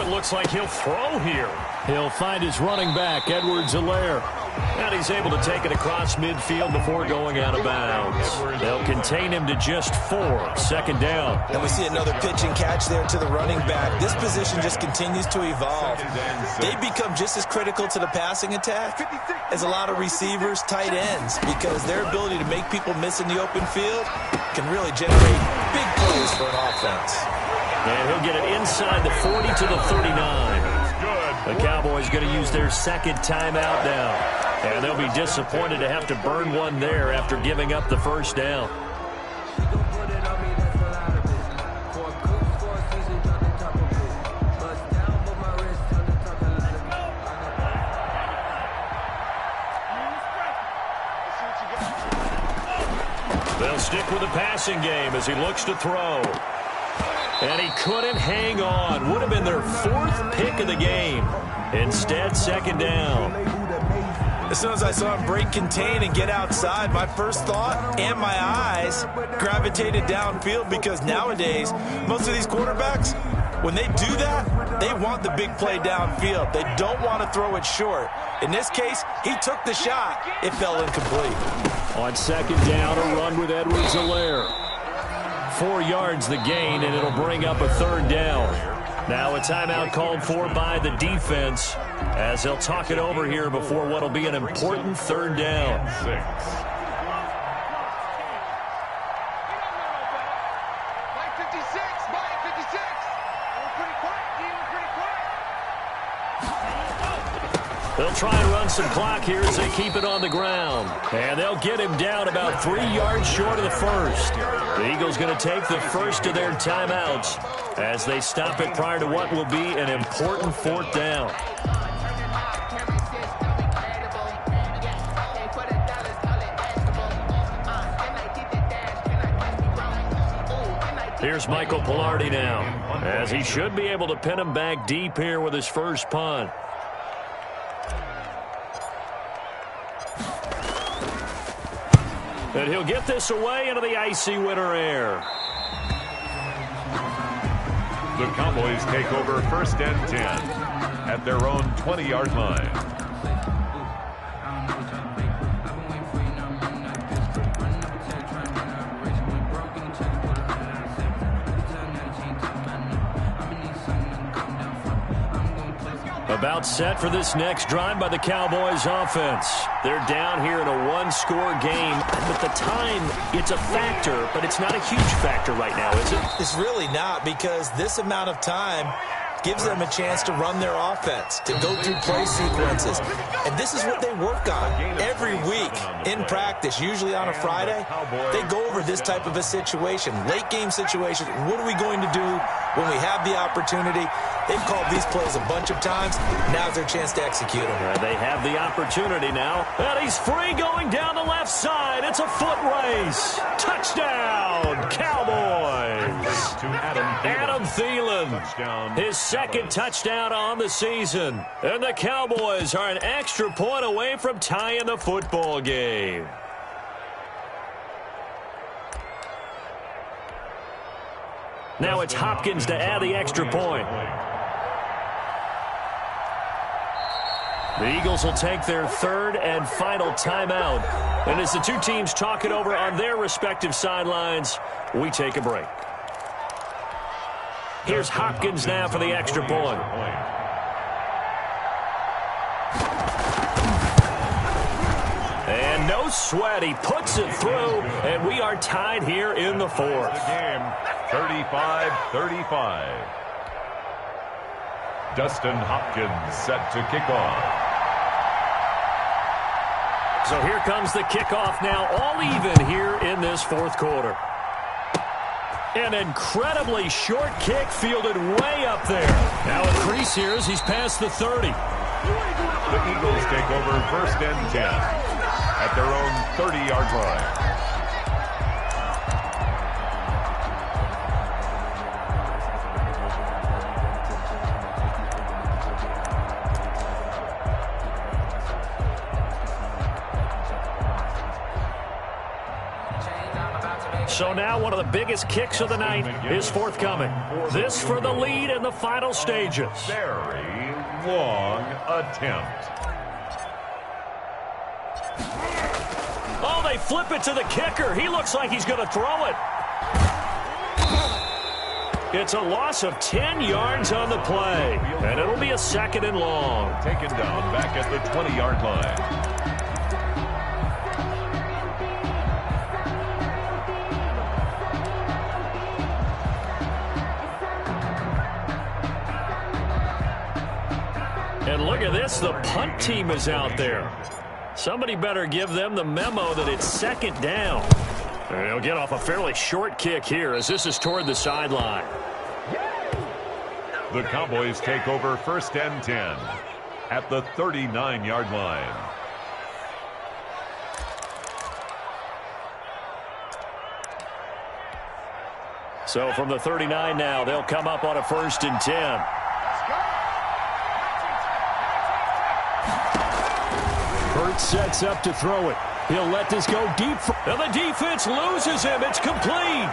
Looks like he'll throw here. He'll find his running back, Edwards-Helaire. And he's able to take it across midfield before going out of bounds. They'll contain him to just 4. 2nd down. And we see another pitch and catch there to the running back. This position just continues to evolve. They become just as critical to the passing attack as a lot of receivers, tight ends, because their ability to make people miss in the open field can really generate big plays for an offense. And he'll get it inside the 40 to the 39. The Cowboys going to use their 2nd timeout now. And they'll be disappointed to have to burn one there after giving up the 1st down. They'll stick with the passing game as he looks to throw. And he couldn't hang on. Would have been their 4th pick of the game. Instead, 2nd down. As soon as I saw him break contain and get outside, my first thought and my eyes gravitated downfield, because nowadays, most of these quarterbacks, when they do that, they want the big play downfield. They don't want to throw it short. In this case, he took the shot. It fell incomplete. On 2nd down, a run with Edwards-Helaire. 4 yards the gain, and it'll bring up a 3rd down. Now a timeout called for by the defense as they'll talk it over here before what will be an important third down. 6. They'll try and run some clock here as they keep it on the ground. And they'll get him down about 3 yards short of the first. The Eagles going to take the first of their timeouts as they stop it prior to what will be an important fourth down. Here's Michael Pilardi now, as he should be able to pin him back deep here with his first punt. And he'll get this away into the icy winter air. The Cowboys take over 1st and 10 at their own 20-yard line. About set for this next drive by the Cowboys offense. They're down here in a one-score game. But the time, it's a factor, but it's not a huge factor right now, is it? It's really not, because this amount of time gives them a chance to run their offense, to go through play sequences. And this is what they work on every week in practice, usually on a Friday. They go over this type of a situation, late game situation. What are we going to do when we have the opportunity? They've called these plays a bunch of times. Now's their chance to execute them. They have the opportunity now. And he's free going down the left side. It's a foot race. Touchdown, Cowboys. Adam Thielen. His second touchdown on the season. And the Cowboys are an extra point away from tying the football game. Now it's Hopkins to add the extra point. The Eagles will take their third and final timeout. And as the two teams talk it over on their respective sidelines, we take a break. Here's Hopkins now for the extra point. And no sweat. He puts it through, and we are tied here in the fourth. Game 35-35. Dustin Hopkins set to kick off. So here comes the kickoff now, all even here in this fourth quarter. An incredibly short kick fielded way up there. Now increase here as he's past the 30. The Eagles take over 1st and 10 at their own 30-yard line. So now one of the biggest kicks of the night is forthcoming. This for the lead in the final stages. Very long attempt. Oh, they flip it to the kicker. He looks like he's going to throw it. It's a loss of 10 yards on the play, and it'll be a 2nd and long. Taken down back at the 20-yard line. And look at this, the punt team is out there. Somebody better give them the memo that it's 2nd down. And he'll get off a fairly short kick here as this is toward the sideline. The Cowboys take over 1st and 10 at the 39-yard line. So from the 39 now, they'll come up on a 1st and 10. Burt sets up to throw it. He'll let this go deep. And the defense loses him. It's complete.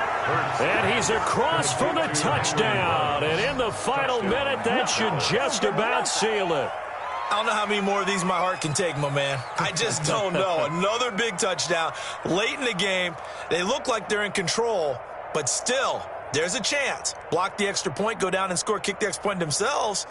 And he's across for the touchdown. And in the final minute, that should just about seal it. I don't know how many more of these my heart can take, my man. I just don't know. Another big touchdown late in the game. They look like they're in control, but still, there's a chance. Block the extra point, go down and score, kick the extra point themselves.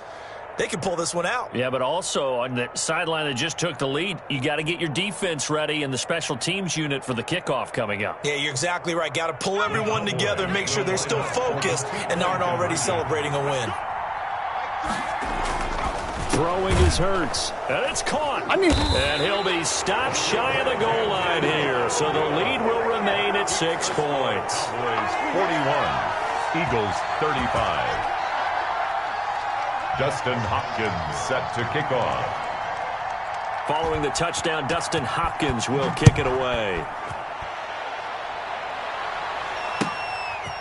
They can pull this one out. Yeah, but also on the sideline that just took the lead, you got to get your defense ready and the special teams unit for the kickoff coming up. Yeah, you're exactly right. Got to pull everyone together and make sure they're still focused and aren't already celebrating a win. Throwing is Hurts, and it's caught. And he'll be stopped shy of the goal line here, so the lead will remain at 6 points. Boys 41, Eagles 35. Dustin Hopkins set to kick off. Following the touchdown, Dustin Hopkins will kick it away.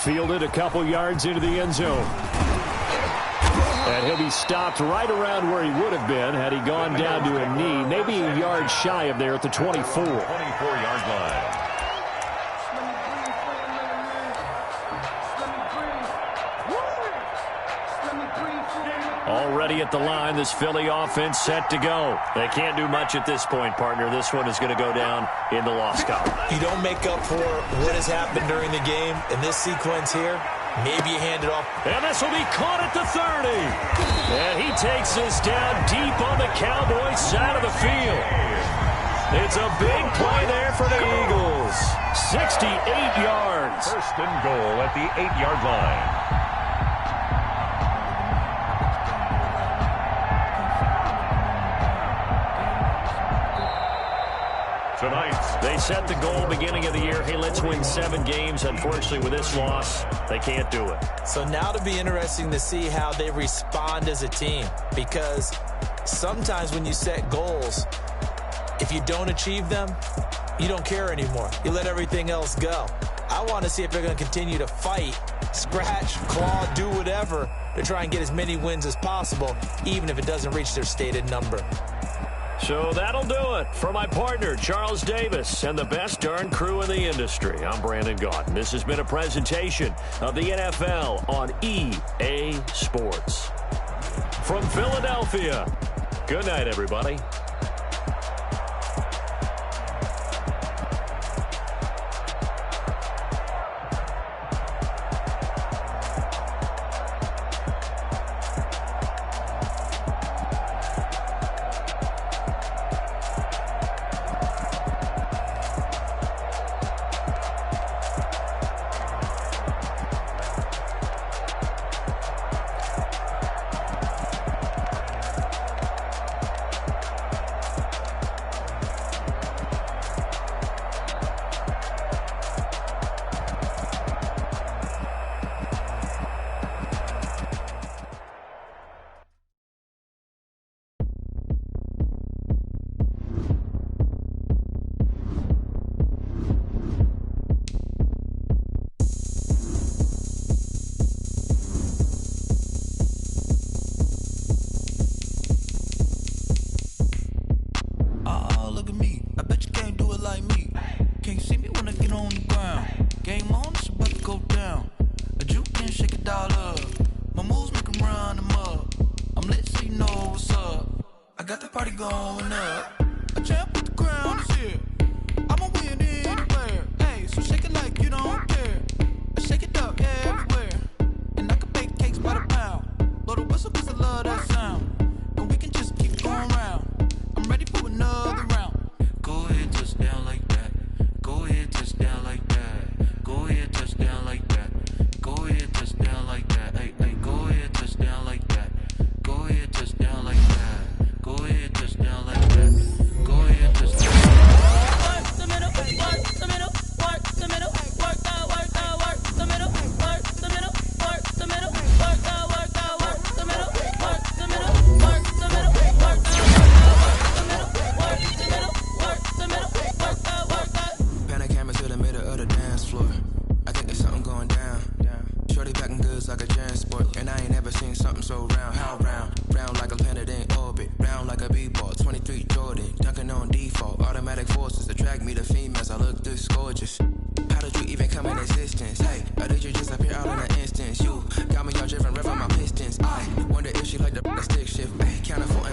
Fielded a couple yards into the end zone. And he'll be stopped right around where he would have been had he gone down to a knee, maybe a yard shy of there at the 24. 24-yard line. Already at the line, this Philly offense set to go. They can't do much at this point, partner. This one is going to go down in the loss column. You don't make up for what has happened during the game. In this sequence here, maybe you hand it off. And this will be caught at the 30. And he takes this down deep on the Cowboys side of the field. It's a big play there for the Eagles. 68 yards. First and goal at the 8-yard line. Tonight, they set the goal beginning of the year. Hey, let's win 7 games. Unfortunately, with this loss, they can't do it. So now to be interesting to see how they respond as a team, because sometimes when you set goals, if you don't achieve them, you don't care anymore. You let everything else go. I want to see if they're going to continue to fight, scratch, claw, do whatever to try and get as many wins as possible, even if it doesn't reach their stated number. So that'll do it for my partner, Charles Davis, and the best darn crew in the industry. I'm Brandon Gaudin. This has been a presentation of the NFL on EA Sports. From Philadelphia, good night, everybody. Got me all driven, revving my pistons. I wonder if she like the stick shift. Can't afford